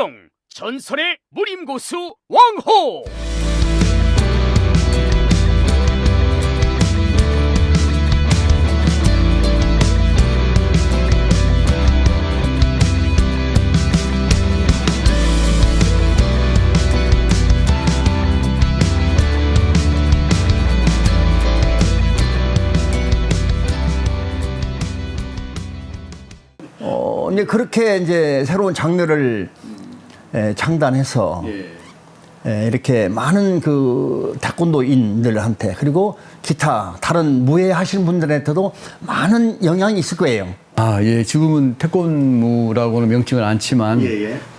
김우영 전설의 무림고수 왕호. 이제 그렇게 이제 새로운 장르를 창단해서 이렇게 많은 그 태권도인들한테 그리고 기타 다른 무예 하시는 분들한테도 많은 영향이 있을 거예요. 아, 예. 지금은 태권무라고는 명칭을 않지만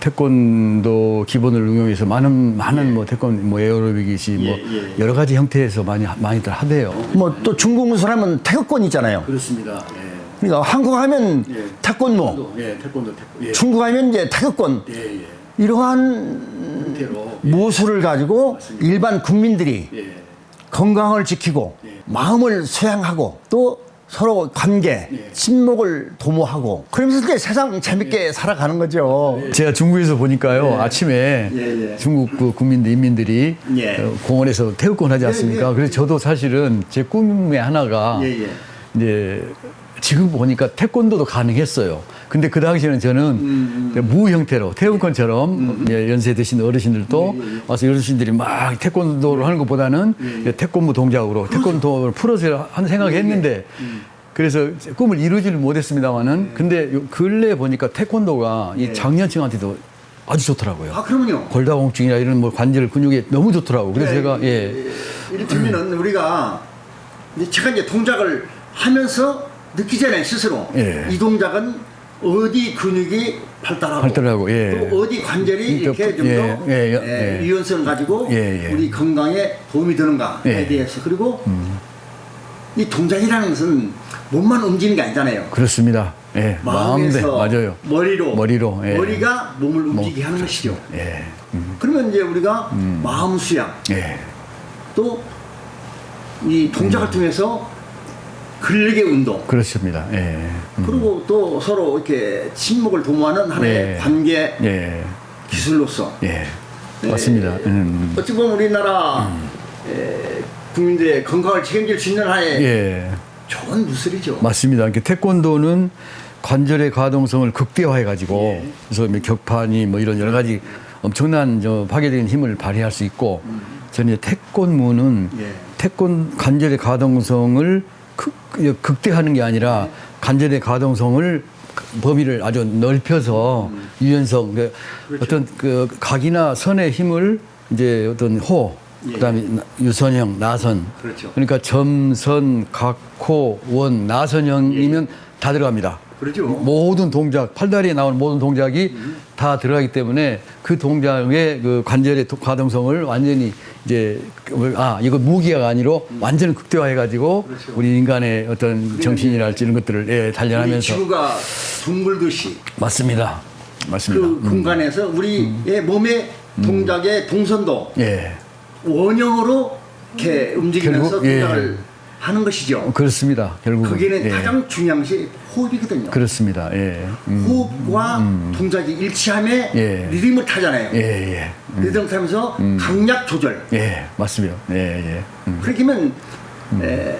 태권도 기본을 응용해서 많은 뭐 태권 뭐 에어로빅이시 뭐 여러 가지 형태에서 많이들 하대요. 뭐 또 중국 무술하면 태극권이잖아요. 그렇습니다. 그러니까 한국 하면 태권무, 태권도. 중국 하면 이제 태극권. 이러한 무술을 가지고 일반 국민들이 건강을 지키고 마음을 소양하고 또 서로 관계, 친목을 도모하고 그러면서 이제 세상 재밌게 살아가는 거죠. 제가 중국에서 보니까요. 아침에 중국 그 국민들, 인민들이 공원에서 태극권 하지 않습니까? 그래서 저도 사실은 제 꿈의 하나가 이제 지금 보니까 태권도도 가능했어요. 근데 그 당시에는 저는 무 형태로 태극권처럼 연세 드신 어르신들도 와서 어르신들이 막 태권도를 하는 것보다는 태권무 동작으로 태권도를 풀어서 하는 생각을 했는데 그래서 꿈을 이루지를 못했습니다만은 근데 근래에 보니까 태권도가 이 장년층한테도 아주 좋더라고요. 아, 그럼요. 골다공증이나 이런 뭐 관절 근육에 너무 좋더라고요. 그래서 제가 이를테면은 우리가 제가 이제 동작을 하면서 느끼잖아요, 스스로. 이 동작은 어디 근육이 발달하고 또 어디 관절이 이렇게 좀 더 유연성을 가지고 우리 건강에 도움이 되는가에 대해서 그리고 이 동작이라는 것은 몸만 움직이는 게 아니잖아요. 그렇습니다. 마음에서 맞아요. 머리로 머리가 몸을 움직이게 하는 그렇죠. 것이죠. 그러면 이제 우리가 마음 수양 또 이 동작을 통해서 근력의 운동. 그렇습니다. 그리고 또 서로 이렇게 친목을 도모하는 하나의 관계 기술로서. 맞습니다. 어찌 보면 우리나라 국민들의 건강을 책임질 수 있는 하나의 좋은 무술이죠. 맞습니다. 태권도는 관절의 가동성을 극대화해가지고 그래서 뭐 격파니 뭐 이런 여러 가지 엄청난 파괴적인 힘을 발휘할 수 있고 저는 태권무는 관절의 가동성을 극대화하는 게 아니라 관절의 가동성을 범위를 아주 넓혀서 유연성, 어떤 그 각이나 선의 힘을 이제 어떤 호, 그다음에 유선형, 나선, 그러니까 점선, 각, 호, 원, 나선형이면 다 들어갑니다. 그렇죠. 모든 동작, 팔다리에 나오는 모든 동작이 다 들어가기 때문에 그 동작의 그 관절의 가동성을 완전히 이제 이거 무기가 아니라 완전 극대화해가지고 우리 인간의 어떤 정신이랄지 이런 것들을 단련하면서 지구가 둥글듯이 맞습니다. 그 공간에서 우리의 몸의 동작의 동선도 원형으로 이렇게 움직이면서 동작을 하는 것이죠. 그렇습니다. 결국은 거기는 가장 중요한 것이 호흡이거든요. 그렇습니다. 호흡과 동작이 일치함에 리듬을 타잖아요. 리듬을 타면서 강약 조절. 맞습니다. 그렇게 하면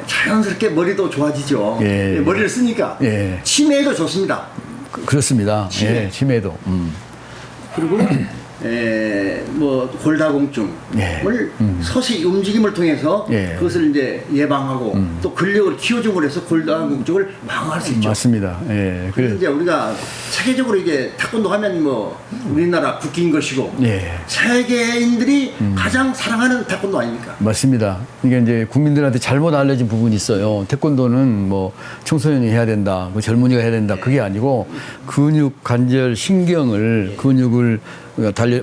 자연스럽게 머리도 좋아지죠. 머리를 쓰니까 치매에도 좋습니다. 그렇습니다. 치매도. 그리고 뭐 골다공증을 서서히 움직임을 통해서 그것을 이제 예방하고 또 근력을 키워줌으로 해서 골다공증을 방어할 수 있죠. 맞습니다. 그래서 이제 우리가 세계적으로 이게 태권도 하면 뭐 우리나라 국기인 것이고 세계인들이 가장 사랑하는 태권도 아닙니까? 맞습니다. 이게 이제 국민들한테 잘못 알려진 부분이 있어요. 태권도는 뭐 청소년이 해야 된다, 뭐 젊은이가 해야 된다. 그게 아니고 근육, 관절, 신경을 근육을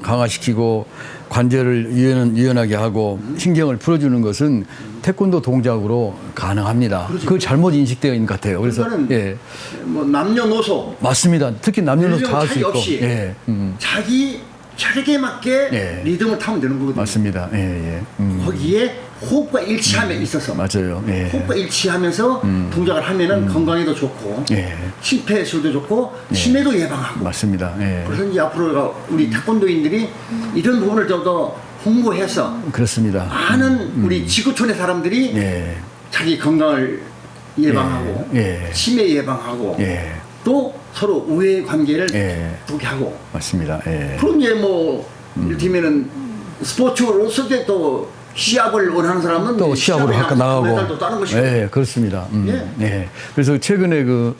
강화시키고 관절을 유연하게 하고 신경을 풀어주는 것은 태권도 동작으로 가능합니다. 그걸 잘못 인식되어 있는 것 같아요. 그래서 뭐 남녀노소 맞습니다. 특히 남녀노소 다 할 수 있고 자기 체력에 맞게 리듬을 타면 되는 거거든요. 맞습니다. 거기에 호흡과 일치함에 있어서 맞아요. 예. 호흡과 일치하면서 동작을 하면은 건강에도 좋고 예. 심폐수도 좋고 치매도 예방하고 맞습니다. 예. 그래서 이제 앞으로 우리 태권도인들이 이런 부분을 좀 더 홍보해서 그렇습니다. 많은 우리 지구촌의 사람들이 예. 자기 건강을 예방하고 예. 치매 예방하고 예. 또 서로 우애 관계를 예. 두게하고 맞습니다. 예. 그럼 이제 뭐 이를테면은 스포츠로서 또 시합을 원하는 사람은 또 시합으로 아까 나가고. 메달도 따는 것이고 예, 그렇습니다. 예. 예. 그래서 최근에 그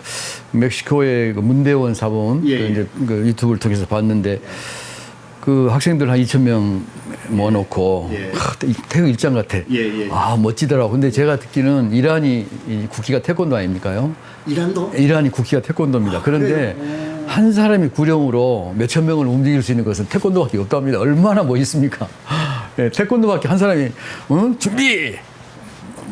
멕시코의 그 문대원 사범 예, 그 예. 이제 그 유튜브를 통해서 봤는데 그 학생들 한 2,000명 모아놓고 예. 태극 일장 같아. 예, 예. 아 멋지더라고. 근데 제가 듣기는 이란이 이 국기가 태권도 아닙니까요? 이란도 이란이 국기가 태권도입니다. 그런데 한 사람이 구령으로 몇천 명을 움직일 수 있는 것은 태권도밖에 없답니다. 얼마나 멋있습니까? 예, 태권도밖에 한 사람이 준비,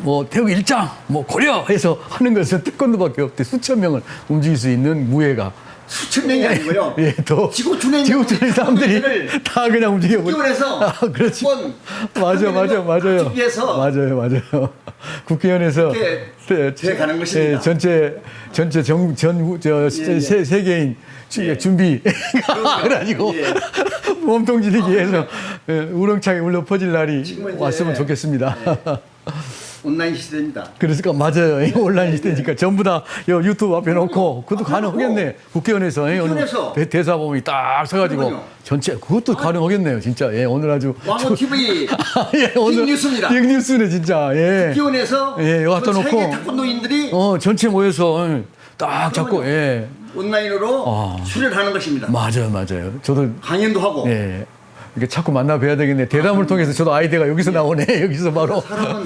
뭐 태극 일장, 뭐 고려 해서 하는 것은 태권도밖에 없대. 수천 명을 움직일 수 있는 무예가. 수천 명이 아니고요. 예, 또 지구촌에 지구촌의 사람들이 다 그냥 움직여 버려. 국회의원에서 아, 그렇지. 태권 맞아요. 국회에서 맞아요. 국회의원에서 대 가는 것입니다. 예, 전체 세계인 준비 그래가지고 예. 몸통 지르기 해서 우렁차게 울려 퍼질 날이 지금은 이제 왔으면 좋겠습니다. 온라인 시대입니다. 그러니까 맞아요. 온라인 시대니까 전부 다 유튜브 앞에 놓고 그것도 가능하겠네. 국회의원에서 국회의원에서. 대사범이 딱 서가지고 그러면요. 전체 그것도 가능하겠네요. 진짜 예, 오늘 아주 왕호 TV 예, 오늘 빅뉴스입니다. 빅뉴스네 진짜. 예. 국회의원에서 예, 갖다 그 놓고. 세계 태권도인들이 전체 모여서 딱 잡고 예. 온라인으로 수련하는 것입니다. 맞아요. 저도 강연도 하고 예. 이렇게 자꾸 만나 뵈야 되겠네. 대담을 통해서 저도 아이디어가 여기서 나오네. 여기서 바로 사람은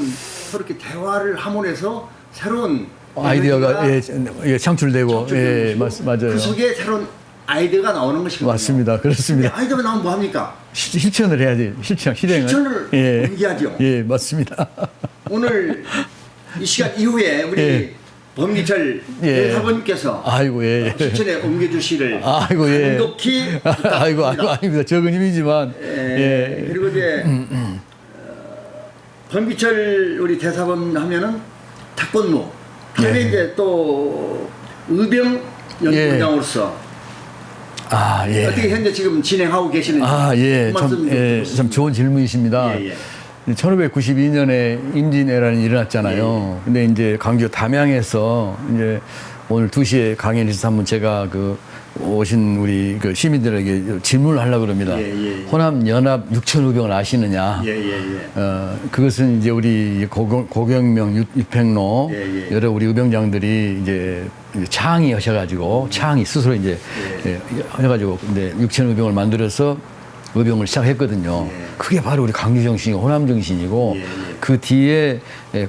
서로 이렇게 대화를 함으로해서 새로운 아이디어가 에너지가 예, 창출되고 창출되는 예, 것이고 맞아요. 그 속에 새로운 아이디어가 나오는 것이거든요. 맞습니다. 그렇습니다. 근데 아이디어가 나오면 뭐 합니까? 실천을 해야지. 실행을. 실천을 옮겨야죠. 예, 맞습니다. 오늘 이 시간 이후에 우리 예. 범기철 예. 대사관님께서 아이고 예. 실천에 옮겨주시를 아이고 예. 간곡히 아이고 부탁드립니다. 아닙니다. 적은 힘이지만 예. 그리고 이제 범기철 우리 대사관 하면은 태권무 그다음에 예. 이제 또 의병 연구원장으로서 예. 어떻게 현재 지금 진행하고 계시는지 예. 그 말씀 좀 듣고 참 좋은 질문이십니다. 예. 1592년에 임진왜란이 일어났잖아요. 근데 이제 강주 담양에서 이제 오늘 2시에 강연을 해서 한번 제가 그 오신 우리 그 시민들에게 질문을 하려고 그럽니다. 호남 연합 6천 의병을 아시느냐? 그것은 이제 우리 고경명, 유팽로 여러 우리 의병장들이 이제 창의하셔가지고 창의 스스로 이제 해가지고 근데 6천 의병을 만들어서 의병을 시작했거든요. 그게 바로 우리 강주 정신이고 호남 정신이고 그 뒤에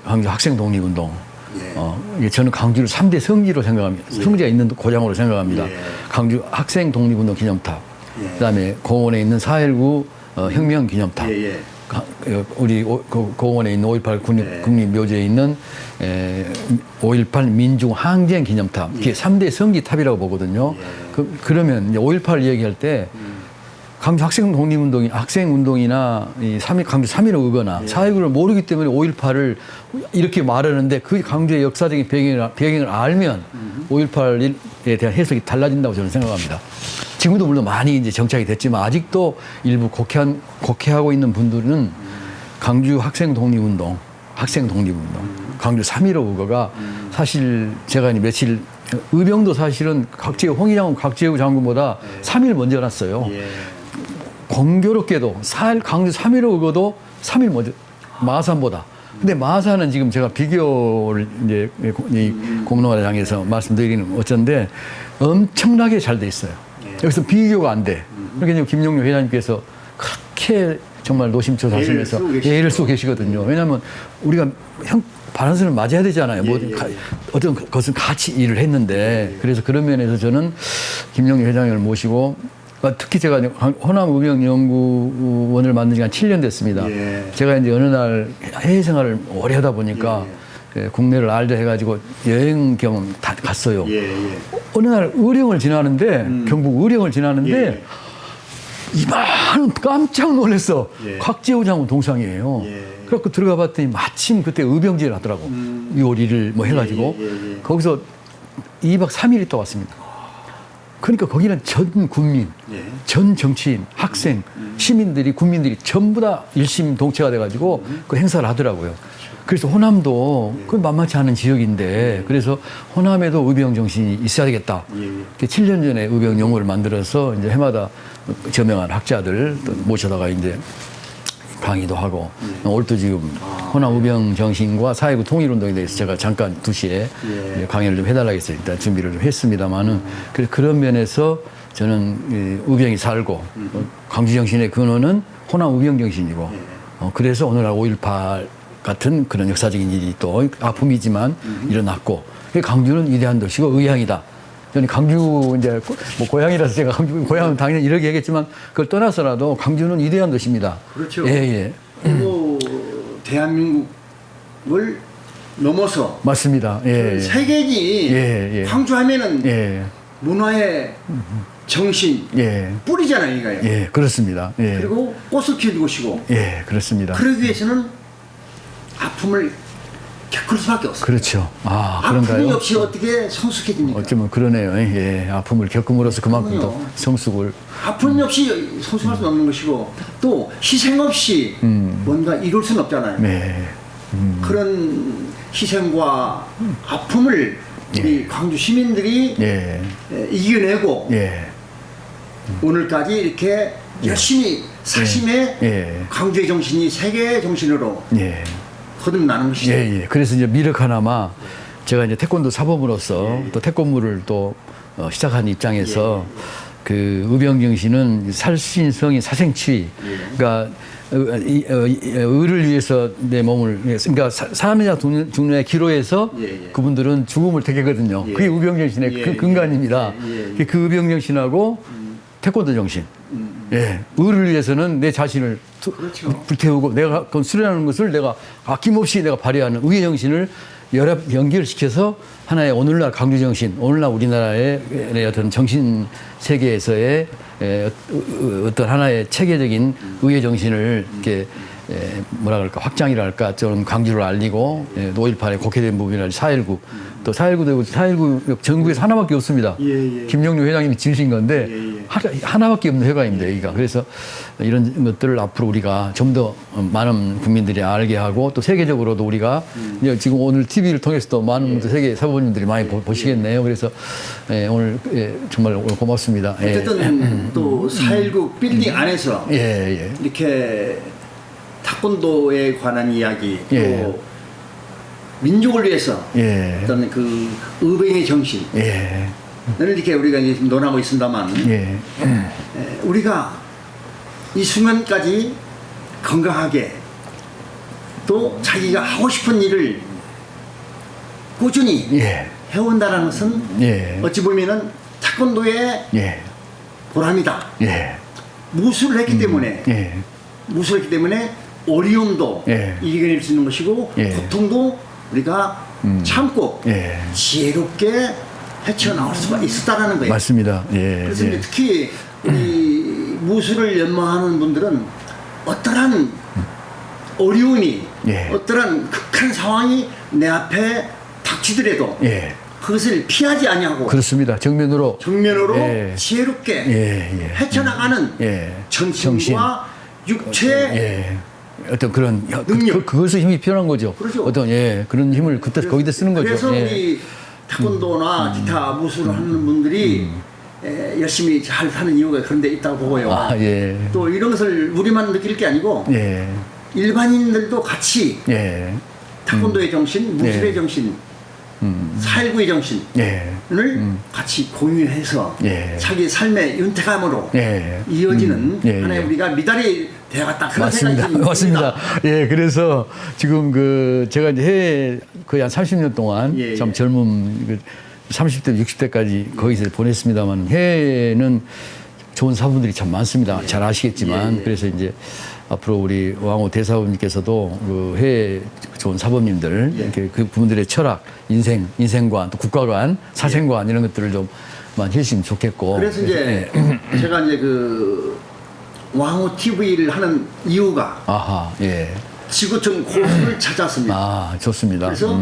강주 학생 독립운동. 이게 저는 강주를 3대 성지로 생각합니다. 성지가 있는 고장으로 생각합니다. 강주 학생 독립운동 기념탑, 그다음에 공원에 있는 4.19 혁명 기념탑, 우리 공원에 있는 5.18 국립묘지에 있는 5.18 민중 항쟁 기념탑, 이게 3대 성지탑이라고 보거든요. 그러면 이제 5.18 얘기할 때 강주 학생 독립운동이 학생운동이나 강주 3.15 의거나 4.19를 모르기 때문에 5.18을 이렇게 말하는데 그 강주의 역사적인 배경을 알면 5.18에 대한 해석이 달라진다고 저는 생각합니다. 지금도 물론 많이 이제 정착이 됐지만 아직도 일부 곡해하고 있는 분들은 강주 학생 독립운동, 강주 3.15 의거가 사실 제가 며칠 의병도 사실은 홍의장군 각제우 장군보다 3일 먼저 났어요. 공교롭게도 강주 3.15 의거도 3일 먼저 마산보다. 근데 마산은 지금 제가 비교를 이제 이 공론화장에서 말씀드리는 어쩐데 엄청나게 잘 돼 있어요. 여기서 비교가 안 돼. 그러니까 김용룡 회장님께서 그렇게 정말 노심초사하시면서 예의를 쓰고 계시거든요. 왜냐하면 우리가 바란스를 맞아야 되잖아요. 어떤 것은 같이 일을 했는데 그래서 그런 면에서 저는 김용룡 회장님을 모시고 특히 제가 호남 의병연구원을 만든 지가 한 7년 됐습니다. 제가 이제 어느 날 해외 생활을 오래 하다 보니까 국내를 알자 해가지고 여행 겸 다 갔어요. 어느 날 의령을 지나는데 경북 의령을 지나는데 이만 깜짝 놀랐어. 곽재우 장군 동상이에요. 그래갖고 들어가 봤더니 마침 그때 의병제를 하더라고. 요리를 뭐 해가지고 거기서 2박 3일 있다 왔습니다. 그러니까 거기는 전 국민, 전 정치인, 학생, 시민들이, 국민들이 전부 다 일심 동체가 돼가지고 그 행사를 하더라고요. 그래서 호남도 그 만만치 않은 지역인데 그래서 호남에도 의병 정신이 있어야 되겠다. 7년 전에 의병 용어를 만들어서 이제 해마다 저명한 학자들 모셔다가 이제 강의도 하고 오늘 또 지금 호남 의병 정신과 4.19 통일운동에 대해서 제가 잠깐 2시에 강의를 좀 해달라고 해서 일단 준비를 좀 했습니다만은 그런 면에서 저는 의병이 살고 광주 정신의 근원은 호남 의병 정신이고 그래서 오늘날 5.18 같은 그런 역사적인 일이 또 아픔이지만 일어났고 광주는 위대한 도시고 의향이다. 저는 광주 이제 뭐 고향이라서 제가 광주 고향은 당연히 이렇게 얘기했지만 그걸 떠나서라도 광주는 위대한 도시입니다. 그렇죠. 예. 그리고 대한민국을 넘어서 맞습니다. 예. 세계지 광주하면은 문화의 정신 뿌리잖아요, 이거요. 예, 그렇습니다. 예. 그리고 꽃을 피우는 곳이고. 예, 그렇습니다. 그러기 위해서는 아픔을 겪을 수밖에 없어요. 그렇죠. 아, 그런가요? 아픔이 없이 어떻게 성숙해집니까? 어쩌면 그러네요. 예, 아픔을 겪음으로써 그만큼 더 성숙을. 아픔이 없이 성숙할 수 없는 것이고 또 희생 없이 뭔가 이룰 수는 없잖아요. 네. 그런 희생과 아픔을 우리 광주 시민들이 이겨내고 오늘까지 이렇게 열심히 사심의 광주의 정신이 세계의 정신으로 거듭나는 것이죠. 그래서 이제 미륵 하나마 제가 이제 태권도 사범으로서 또 태권무를 또 시작한 입장에서 그 의병 정신은 살신성이 사생취, 그러니까 의를 위해서 내 몸을 그러니까 사람이나 죽느냐의 기로에서 그분들은 죽음을 택하거든요. 그게 의병 정신의 그 근간입니다. 그 의병 정신하고 태권도 정신. 의를 위해서는 내 자신을 불태우고 내가 수련하는 것을 내가 아낌없이 내가 발휘하는 의의 정신을 연결시켜서 하나의 오늘날 강주 정신, 오늘날 우리나라의 어떤 정신 세계에서의 어떤 하나의 체계적인 의의 정신을 이렇게 뭐라 그럴까 확장이랄까 좀 강주를 알리고 5.18의 곡해된 부분이랄지 4.19 또 4.19 전국에서 하나밖에 없습니다. 김영류 회장님이 지으신 건데 하나밖에 없는 회관입니다. 여기가. 그래서 이런 것들을 앞으로 우리가 좀 더 많은 국민들이 알게 하고 또 세계적으로도 우리가 지금 오늘 TV를 통해서도 많은 세계 사부님들이 많이 보시겠네요. 그래서 오늘 정말 오늘 고맙습니다. 어쨌든 또 4.19 빌딩 안에서 이렇게 태권도에 관한 이야기 또 민족을 위해서 어떤 그 의병의 정신 늘 이렇게 우리가 이제 논하고 있습니다만 우리가 이 순간까지 건강하게 또 자기가 하고 싶은 일을 꾸준히 해온다는 것은 어찌 보면은 태권도의 보람이다. 무술을 했기 때문에 무술을 했기 때문에 어려움도 이겨낼 수 있는 것이고 고통도 우리가 참고 지혜롭게 헤쳐나올 수가 있었다는 거예요. 맞습니다. 그래서 특히 우리 무술을 연마하는 분들은 어떠한 어려움이 어떠한 극한 상황이 내 앞에 닥치더라도 그것을 피하지 아니하고 그렇습니다. 정면으로 지혜롭게 헤쳐나가는 정신과 육체의 어떤 그런 능력 그것의 힘이 필요한 거죠. 그렇죠. 어떤 거기다 쓰는 거죠. 그래서 우리 태권도나 기타 무술을 하는 분들이 열심히 잘 사는 이유가 그런 데 있다고 보고요. 또 이런 것을 우리만 느낄 게 아니고 일반인들도 같이 태권도의 정신, 무술의 정신, 4.19의 정신을 같이 공유해서 자기 삶의 윤택함으로 이어지는 하나의 우리가 미달이 되어갔다 그런 생각이 듭니다. 맞습니다. 그래서 지금 제가 이제 해외 거의 한 30년 동안 참 젊은 30대, 60대까지 거기서 보냈습니다만 해외는 좋은 사부분들이 참 많습니다. 잘 아시겠지만 그래서 이제 앞으로 우리 왕호 대사부님께서도 그 해외 좋은 사범님들 이렇게 그 부분들의 철학, 인생관, 또 국가관, 사생관 이런 것들을 좀 많이 해주시면 좋겠고. 그래서 이제 제가 이제 그 왕호 TV를 하는 이유가 지구촌 고수를 찾았습니다. 아, 좋습니다. 그래서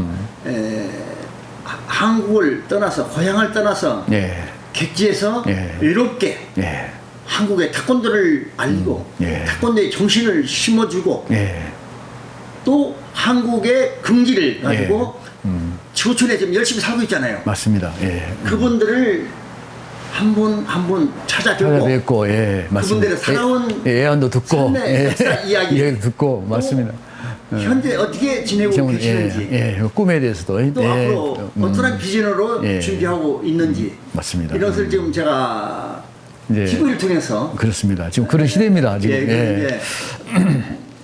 한국을 떠나서 고향을 떠나서 예. 객지에서 예. 외롭게 예. 한국의 태권도를 알리고 예. 태권도의 정신을 심어주고 예. 또 한국의 긍지를 가지고 지구촌에 지금 열심히 살고 있잖아요. 맞습니다. 예. 그분들을 한 분 한 분 찾아뵙고 찾아뵙고, 예, 맞습니다. 그분들의 살아온 애안도 듣고, 삶의 역사 이야기. 이야기 듣고, 맞습니다. 현재 어떻게 지내고 예, 계시는지 예, 꿈에 대해서도 또 예, 앞으로 어떤 비전으로 예. 준비하고 있는지 맞습니다. 이런 것을 지금 제가 이제 TV를 통해서 그렇습니다. 지금 그런 시대입니다. 지금. 예, 예. 이제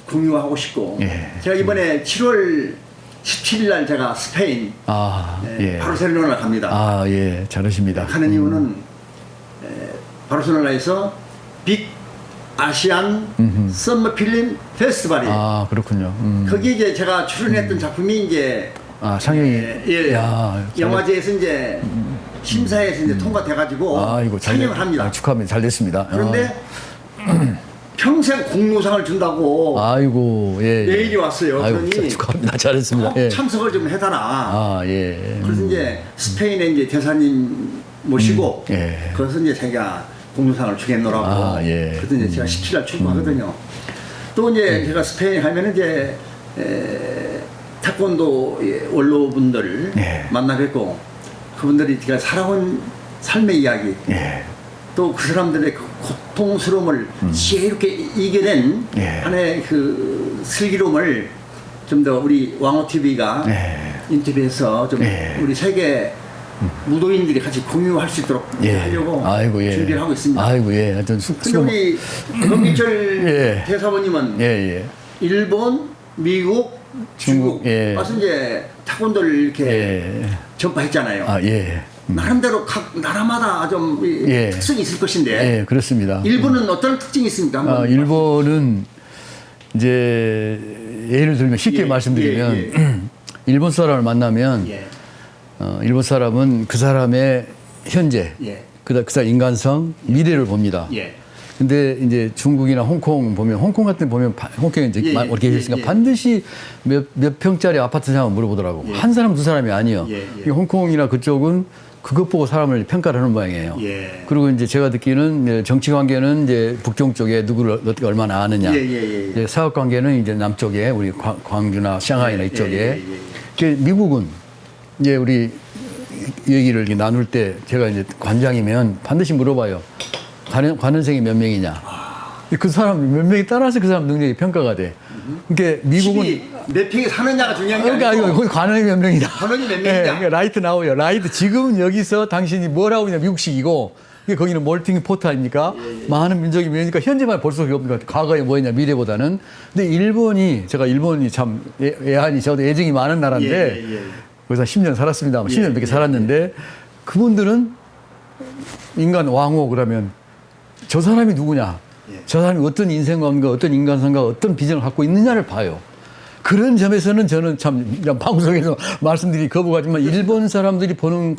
공유하고 싶고 예. 제가 이번에 7월 17일 날 제가 스페인 아, 예. 바르셀로나 갑니다. 아, 예, 잘하십니다. 가는 이유는 바르셀로나에서 빅 아시안 썸머 필름 페스티벌이 아, 그렇군요. 거기 이제 제가 출연했던 작품이 이제 아, 상영이. 예, 야, 영화제에서 이제 심사에서 이제 통과돼가지고 아, 이거 상영을 합니다. 아, 축하합니다. 잘 됐습니다. 그런데 평생 공로상을 준다고 아이고, 예. 예. 메일이 왔어요. 아이고, 그러니 축하합니다. 잘했습니다. 꼭 예. 참석을 좀 해달라. 아, 예. 그래서 이제 스페인에 이제 대사님 모시고 예. 그래서 이제 제가 공로상을 주겠노라고. 아, 예. 그래서 이제 제가 17일 출국하거든요. 또 이제 제가 스페인에 가면 이제 태권도 원로분들 예. 만나 뵙고 그분들이 제가 살아온 삶의 이야기 예. 또 그 사람들의 그 고통스러움을 지혜롭게 이겨낸 예. 하나의 그 슬기로움을 좀 더 우리 왕호 TV가 예. 인터뷰해서 좀 예. 우리 세계 무도인들이 같이 공유할 수 있도록 예. 하려고 아이고, 예. 준비를 하고 있습니다. 아이고, 예. 하여튼 근데 우리 권기철 예. 대사모님은 예, 예. 일본, 미국, 중국 예. 와서 이제 태권도를 이렇게 예. 전파했잖아요. 아, 예. 나름대로 각 나라마다 좀 예. 특성이 있을 것인데 예, 그렇습니다. 일본은 어떤 특징이 있습니까? 한번 일본은 이제 예를 들면 쉽게 예, 말씀드리면 예, 일본 사람을 만나면 예. 일본 사람은 그 사람의 현재 예. 그 사람 인간성, 미래를 봅니다. 예. 근데 이제 중국이나 홍콩 보면 홍콩 같은 데 보면 홍콩에 이제 예, 예, 이렇게 계셨으니까 예, 예. 반드시 몇 평짜리 아파트 사면 물어보더라고. 예. 한 사람 두 사람이 아니요. 예, 예. 그러니까 홍콩이나 그쪽은 그것 보고 사람을 평가를 하는 모양이에요. 예. 그리고 이제 제가 듣기는 정치 관계는 이제 북쪽 쪽에 누구를 어떻게 얼마나 아느냐. 예, 예, 예. 이제 사업 관계는 이제 남쪽에 우리 광주나 샹하이나 이쪽에. 예, 예, 예, 예. 미국은 이제 우리 얘기를 이렇게 나눌 때 제가 이제 관장이면 반드시 물어봐요. 관원생이 몇 명이냐. 그 사람 몇 명이 따라서 그 사람 능력이 평가가 돼. 그러니까 미국은 집이 몇 평에 사느냐가 중요한 게 그러니까 아니고 거기 관원이 몇 명이냐. 관원이 몇 예, 명이냐. 그러니까 라이트 나오요. 라이트 지금은 여기서 당신이 뭘 하고 있냐 미국식이고 그러니까 거기는 멀팅 포트 아닙니까? 많은 민족이 모이니까 현재만 볼 수가 없는 것 같아요. 과거에 뭐였냐 미래보다는. 근데 제가 일본이 참 애한이 저도 애정이 많은 나라인데 예, 예, 예. 거기서 10년 살았습니다. 10년 예, 넘게 예, 살았는데 그분들은 인간 왕호 그러면 저 사람이 누구냐? 예. 저 사람이 어떤 인생관과 어떤 인간성과 어떤 비전을 갖고 있느냐를 봐요. 그런 점에서는 저는 참 방송에서 말씀드리기 거부하지만 일본 사람들이 보는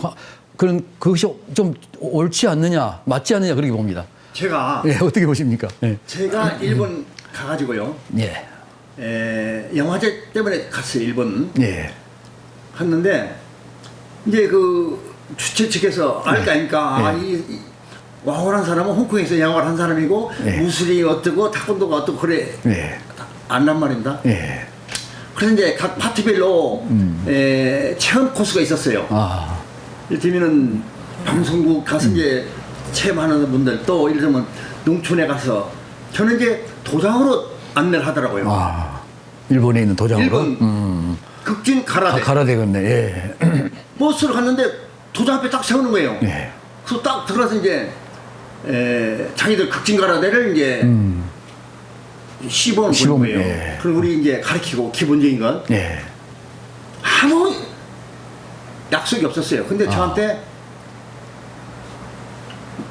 그것이 좀 옳지 않느냐, 맞지 않느냐 그렇게 봅니다. 제가 예, 어떻게 보십니까? 예. 제가 일본 가가지고요. 영화제 때문에 갔어요. 일본 예. 갔는데 이제 그 주최 측에서 알까 아니까 이 왕호란 사람은 홍콩에서 영화를 한 사람이고 무술이 어떻고 타권도가 어떻고 그래 안란 말입니다. 예. 그래서 이제 각 파티별로 체험 코스가 있었어요. 아. 이를테면은 방송국 가서 이제 체험하는 분들 또 예를 들면 농촌에 가서 저는 이제 도장으로 안내를 하더라고요. 아. 일본에 있는 도장으로? 일본 극진 가라데. 가라데겠네. 예. 버스를 갔는데 도장 앞에 딱 세우는 거예요. 예. 그래서 딱 들어가서 이제 자기들 극진 가라데를 이제 시범을 보는 거예요. 예. 그리고 우리 이제 가르치고 기본적인 건 예. 아무 약속이 없었어요. 근데 저한테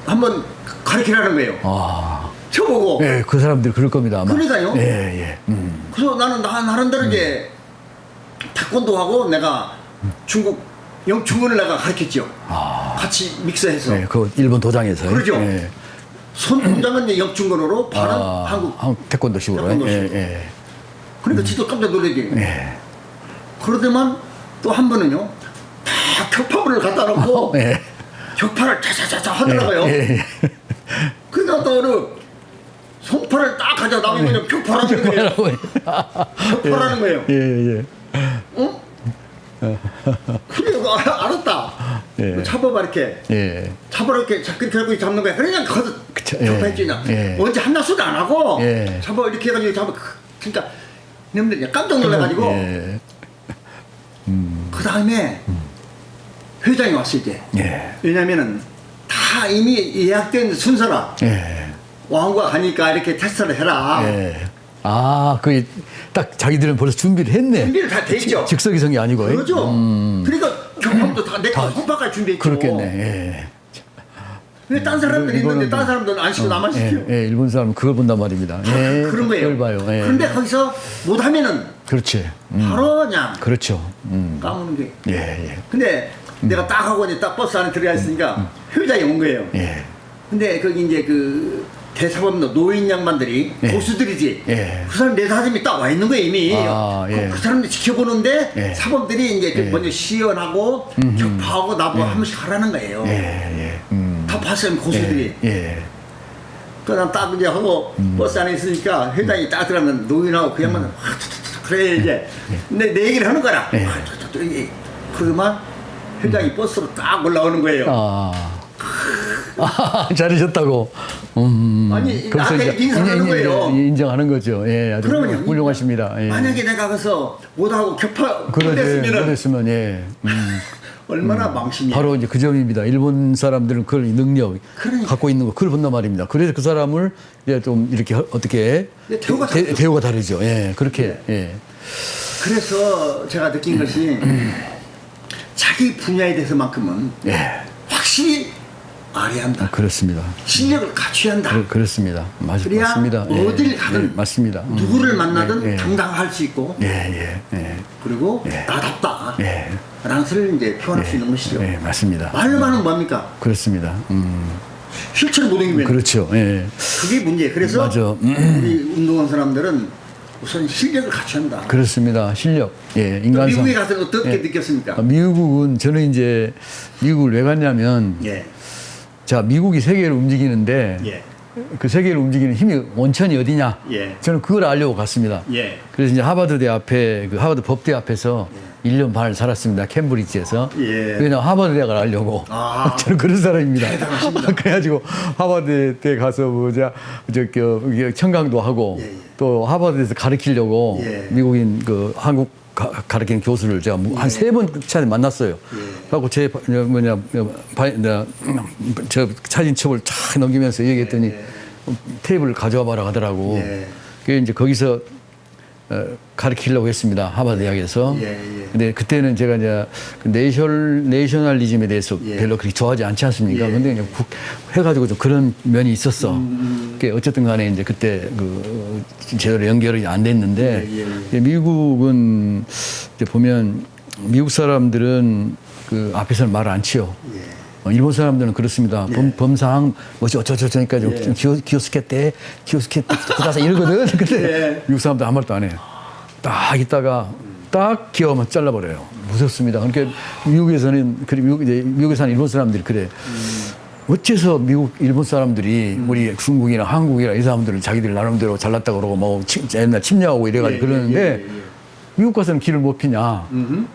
한번 가르치라는 거예요. 아. 저보고. 예, 그 사람들 그럴 겁니다. 아마. 그러니까요. 예, 예. 그래서 나는 나름대로 이제 태권도 하고 내가 중국 영충을 내가 가르쳤죠. 같이 믹스해서. 예, 그 일본 도장에서. 그러죠. 예. 손 동작은 이제 영충권으로 발은 한국 태권도식으로. 태권도식으로. 예, 예. 그러니까 진짜 깜짝 놀라지. 예. 그러더만 또 한 번은요, 다 격파물을 갖다 놓고 예. 격파를 차차차차 하더라고요. 예. 예. 그러다 또 어느 송파를 딱 가져 나면 그냥 격파라는 거예요. 격파라는 거예요. 예, 예. 어? 그래, 알았다. 예. 잡아봐 이렇게. 예. 잡아라 이렇게 그렇게 잡는 거야. 그냥 거기서 그쵸, 격파했지냐. 예. 언제 한나수도 안 하고 예. 잡아 이렇게 해가지고 잡아. 그러니까 이놈들이 깜짝 놀라가지고 예. 그 다음에 회장이 왔어 이제. 예. 왜냐면은 다 이미 예약된 순서라. 예. 왕후가 가니까 이렇게 테스트를 해라. 예. 아, 그게 딱 자기들은 벌써 준비를 했네. 준비를 다 돼 있죠. 즉석이성이 아니고. 그러죠. 그러니까 경험도 다 내가 손바까지 준비했죠. 그렇겠네. 예. 근데 딴 사람들이 이거는 있는데 딴 사람들은 안 시키고 나만 시켜. 예, 일본 사람은 그걸 본단 말입니다. 예. 그런 거예요. 그걸 봐요. 예. 그런데 거기서 못하면은 그렇지. 바로 그냥 그렇죠. 까무는 게. 예, 예. 근데 내가 딱 하고 이제 딱 버스 안에 들어가 있으니까 회장이 온 거예요. 예. 근데 거기 이제 그 대사범 노인 양반들이 예. 고수들이지. 예. 그 사람 네 사람이 딱 와 있는 거예요 이미. 아, 예. 그 사람들 지켜보는데 예. 사범들이 이제 그 예. 먼저 시연하고 격파하고 나보고 한 번씩 하라는 거예요. 예, 예. 다 봤어요 고수들이. 예. 그다음 딱 이제 하고 버스 안에 있으니까 회장이 딱 들어가면 노인하고 그 양반은 그래 이제 내 얘기를 하는 거라. 예. 그러더만 회장이 버스로 딱 올라오는 거예요. 아, 잘하셨다고. 아니, 그래서 나한테 이제 인사하는 거예요. 인정하는 거죠. 예, 아주 그러면요. 훌륭하십니다. 예. 만약에 내가 가서 못하고 격파 그러지, 못했으면 그랬으면 예. 얼마나 망신이야. 바로 이제 그 점입니다. 일본 사람들은 그걸 능력 그러니까. 갖고 있는 거 그걸 본단 말입니다. 그래서 그 사람을 이제 좀 이렇게 어떻게 네, 대우가 다르죠. 대우가 다르죠. 예, 그렇게 예. 그래서 제가 느낀 것이 자기 분야에 대해서만큼은 예. 확실히 알아야 한다. 그렇습니다. 실력을 갖춰야 한다. 그렇습니다. 그래야 맞습니다. 어딜 가든 예, 맞습니다. 누구를 만나든 예, 예. 당당할 수 있고 예, 예. 그리고 나답다 예. 라는 것을 이제 표현할 수 있는 것이죠. 예, 맞습니다. 말로만 하면 뭡니까? 그렇습니다. 실체를 못 옮기면 그렇죠. 예. 그게 문제. 그래서 맞아. 우리 운동한 사람들은 우선 실력을 갖춰야 한다. 그렇습니다. 실력. 예, 인간성. 미국에 가서 어떻게 예. 느꼈습니까? 미국은 저는 이제 미국을 왜 갔냐면 예. 자, 미국이 세계를 움직이는데 예. 그 세계를 움직이는 힘이 원천이 어디냐? 예. 저는 그걸 알려고 갔습니다. 예. 그래서 이제 하버드대 앞에 그 하버드 법대 앞에서 1년 반을 살았습니다. 캠브리지에서. 예. 왜냐면 하버드 대학을 알려고. 아. 저는 그런 사람입니다. 대단하십니다. 그래가지고 하버드 대 가서 청강도 하고 예, 예. 또 하버드에서 가르치려고 예. 미국인 그 한국 가르치는 교수를 제가 한 3번 만났어요. 그래갖고 제 저 사진첩을 쫙 넘기면서 얘기했더니 테이블을 가져와 봐라 하더라고. 예. 그게 이제 거기서 가르치려고 했습니다. 하버드 대학에서. 예. 근데 그때는 제가 이제 그 내셔널리즘에 대해서 예. 별로 그렇게 좋아하지 않지 않습니까? 예. 근데 그냥 해가지고 좀 그런 면이 있었어. 그게 어쨌든 간에 이제 그때 그 제대로 연결이 안 됐는데 미국은 이제 보면 미국 사람들은 그 앞에서는 말을 안 치요. 일본 사람들은 그렇습니다. 범상 뭐지 어쩌저쩌니까 좀 기요스케 그다사 이러거든. 근데 미국 사람들 아무 말도 안 해요. 딱 있다가 딱 기어하면 잘라버려요. 무섭습니다. 그러니까 미국에서는 미국에 사는 일본 사람들이 그래. 어째서 일본 사람들이 우리 중국이나 한국이나 이 사람들은 자기들 나름대로 잘났다고 그러고 뭐 옛날 침략하고 이래가지고 그러는데 미국 가서는 길을 못 피냐.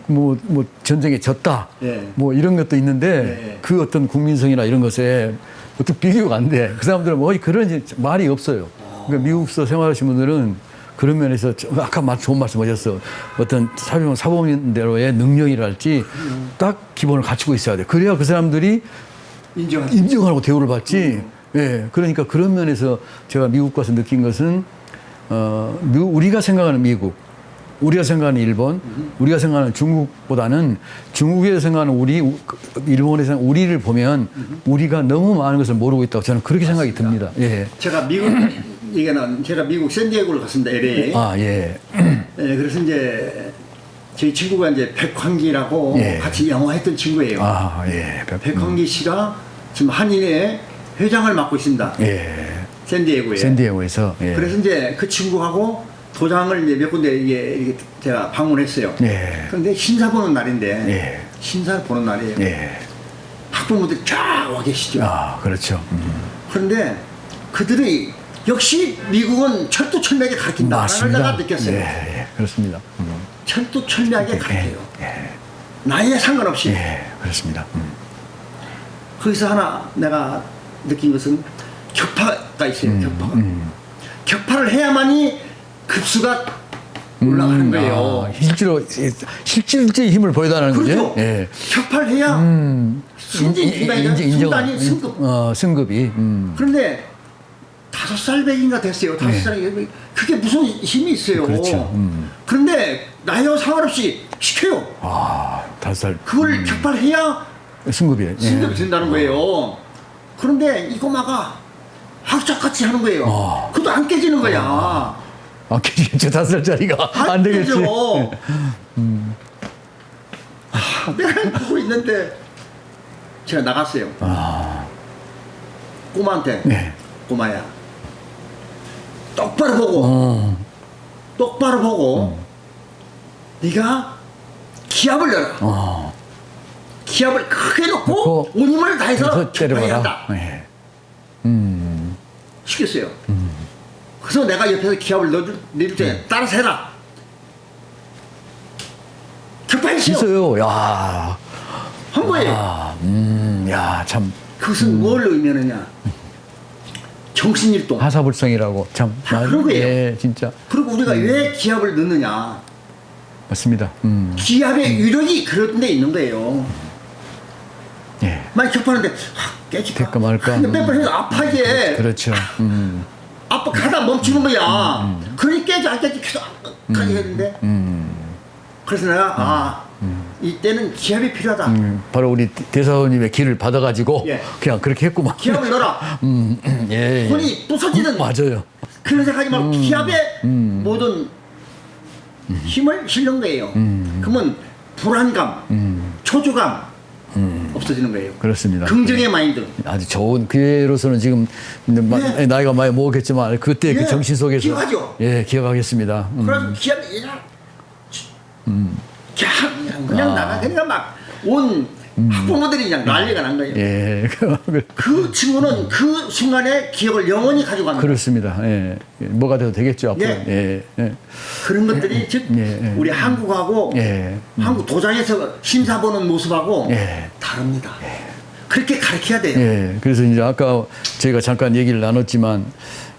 뭐 전쟁에 졌다. 뭐 이런 것도 있는데 그 어떤 국민성이나 이런 것에 어떻게 비교가 안 돼. 그 사람들은 뭐 그런 말이 없어요. 그러니까 미국서 생활하시는 분들은 그런 면에서 아까 좋은 말씀 하셨어. 어떤 사범인대로의 능력이랄지 딱 기본을 갖추고 있어야 돼. 그래야 그 사람들이 인정하고 대우를 받지. 예. 그러니까 그런 면에서 제가 미국 가서 느낀 것은 우리가 생각하는 미국, 우리가 생각하는 일본, 우리가 생각하는 중국보다는 중국에서 생각하는 일본에서 생각하는 우리를 보면 우리가 너무 많은 것을 모르고 있다고 저는 그렇게 생각이 듭니다. 예. 제가 미국 샌디에고를 갔습니다. LA. 아, 예. 예, 그래서 이제 저희 친구가 이제 백황기라고 같이 영화했던 친구예요. 아, 예. 백황기 씨가 지금 한인회 회장을 맡고 있습니다. 예. 샌디에고에. 샌디에고에서. 예. 그래서 이제 그 친구하고 도장을 이제 몇 군데 이게 제가 방문했어요. 예. 그런데 심사 보는 날인데 예. 심사를 보는 날이에요. 예. 학부모들이 쫙 와 계시죠. 아, 그렇죠. 그런데 그들이 역시 미국은 철두철미하게 가르친다라는 맞습니다. 내가 느꼈어요. 예, 예, 그렇습니다. 철두철미하게 가르쳐요. 예, 나이에 상관없이. 예, 그렇습니다. 거기서 하나 내가 느낀 것은 격파가 있어요. 격파가. 격파를 해야만이 급수가 올라가는 거예요. 아, 실질적인 힘을 보여달라는 그렇죠. 거죠. 예. 격파를 해야 순단이 승급. 승급이. 그런데 5살 배기인가 됐어요. 5살이 그게 무슨 힘이 있어요. 그렇죠. 그런데 나이와 상관없이 시켜요. 아, 5살. 그걸 격파를 해야 승급이. 승급이 된다는 거예요. 그런데 이 꼬마가 학자같이 하는 거예요. 그것도 안 깨지는 거야. 안 깨지겠죠. 5살짜리가. 안 되겠지. 깨져. 내가 보고 있는데 제가 나갔어요. 꼬마한테 네. 꼬마야 똑바로 보고 똑바로 보고 네가 기압을 넣어라. 기압을 크게 놓고 온 힘을 다해서 격파해야 한다. 예. 시켰어요. 그래서 내가 옆에서 기압을 내릴 때 따라서 해라. 격파했어요. 있어요. 야. 한 거예요. 야, 참. 그것은 뭘 의미하느냐. 정신일동. 하사불성이라고 참. 다 그런 거예요. 예, 진짜. 그리고 우리가 왜 기압을 넣느냐. 맞습니다. 기압의 위력이 그런 데 있는 거예요. 예. 만약 격파하는데 깨질까 될까 말까. 몇번 해도 아파 이게. 그렇죠. 아빠 가다 멈추는 거야. 그러니 깨지 안 깨지 계속 가게 했는데. 그래서 내가 이때는 기압이 필요하다. 바로 우리 대사원님의 길을 받아가지고 예. 그냥 그렇게 했구만. 기압을 넣어라. 예, 예. 손이 부서지는 맞아요. 그런 생각하지 말고 기압에 모든 힘을 실는 거예요. 그러면 불안감, 초조감 없어지는 거예요. 그렇습니다. 긍정의 마인드. 아주 좋은 기회로서는 지금 네. 나이가 많이 먹었겠지만 그때 그 네. 정신 속에서 기억하죠? 예, 기억하겠습니다. 그래서 기압이 그냥 나가 그냥 막 온 학부모들이 그냥 난리가 난 거예요. 예. 그 친구는 그 순간의 기억을 영원히 가지고 갑니다. 그렇습니다. 예. 뭐가 돼도 되겠죠. 앞으로. 예. 예. 예. 그런 것들이 즉 예. 우리 한국하고 예. 한국 도장에서 심사 보는 모습하고 예. 다릅니다. 그렇게 가르쳐야 돼요. 예. 그래서 이제 아까 저희가 잠깐 얘기를 나눴지만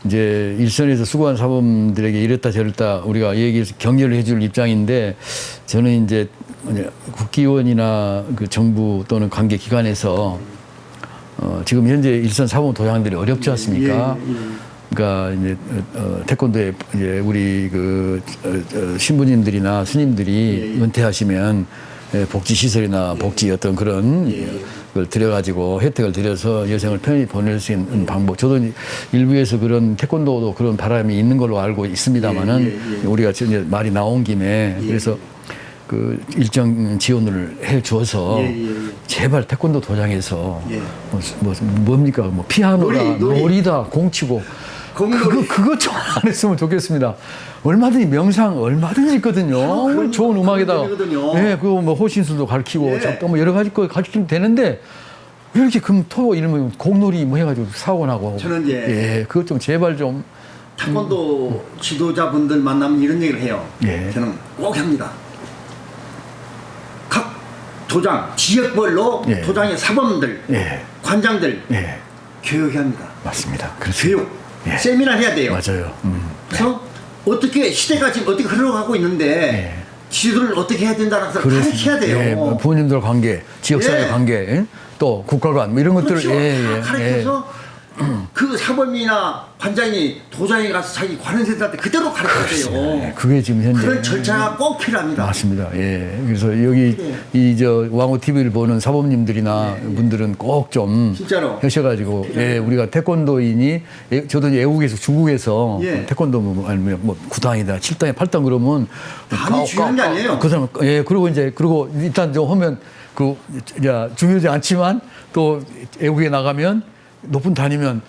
이제 일선에서 수고한 사범들에게 이랬다 저랬다 우리가 얘기해서 격려를 해줄 입장인데 저는 이제 국기원이나 그 정부 또는 관계 기관에서 지금 현재 일선 사범 도장들이 어렵지 않습니까? 그러니까 이제 태권도에 이제 우리 그 신부님들이나 스님들이 은퇴하시면 복지 시설이나 복지 어떤 그런 걸 들여가지고 혜택을 들여서 여생을 편히 보낼 수 있는 방법. 저도 일부에서 그런 태권도도 그런 바람이 있는 걸로 알고 있습니다만은 우리가 이제 말이 나온 김에 그래서 그 일정 지원을 해 줘서 제발 태권도 도장에서 뭡니까 뭐 피아노다 놀이다 공치고 그거 좀 안 했으면 좋겠습니다. 얼마든지 명상 얼마든지 있거든요. 좋은 음악에다가 예, 그거 뭐 호신술도 가르치고 잠깐 뭐 여러 가지 거 가르치면 되는데 왜 이렇게 금토 이러면 공놀이 뭐 해가지고 사고 나고 저는 이제 예, 그것 좀 제발 좀 태권도 지도자분들 만나면 이런 얘기를 해요. 예. 저는 꼭 합니다. 각 도장 지역별로 예. 도장의 사범들, 예. 관장들 예, 교육해야 합니다. 맞습니다. 그렇죠. 교육, 예. 세미나 해야 돼요. 맞아요. 그래서 어떻게 시대가 지금 어떻게 흘러가고 있는데 지도를 어떻게 해야 된다는 걸 가르쳐야 돼요. 예, 뭐 부모님들 관계, 지역사회 예. 관계, 예? 또 국가 간 뭐 이런 것들을 그렇죠. 다 가르쳐서 그 사범이나 관장이 도장에 가서 자기 관원생들한테 그대로 가르쳐야 돼요. 예, 그게 지금 현재 그런 절차가 꼭 필요합니다. 맞습니다. 예. 그래서 여기 이 저 왕호 TV를 보는 사범님들이나 분들은 꼭 좀 진짜로 하셔가지고 예, 우리가 태권도인이 저도 이제 애국에서 중국에서 예. 태권도 아니면 뭐 9단이다, 7단이 8단 그러면 단이 중요한 게 아니에요. 그 사람 예, 그리고 일단 좀 하면 그 중요하지 않지만 또 애국에 나가면 높은 단이면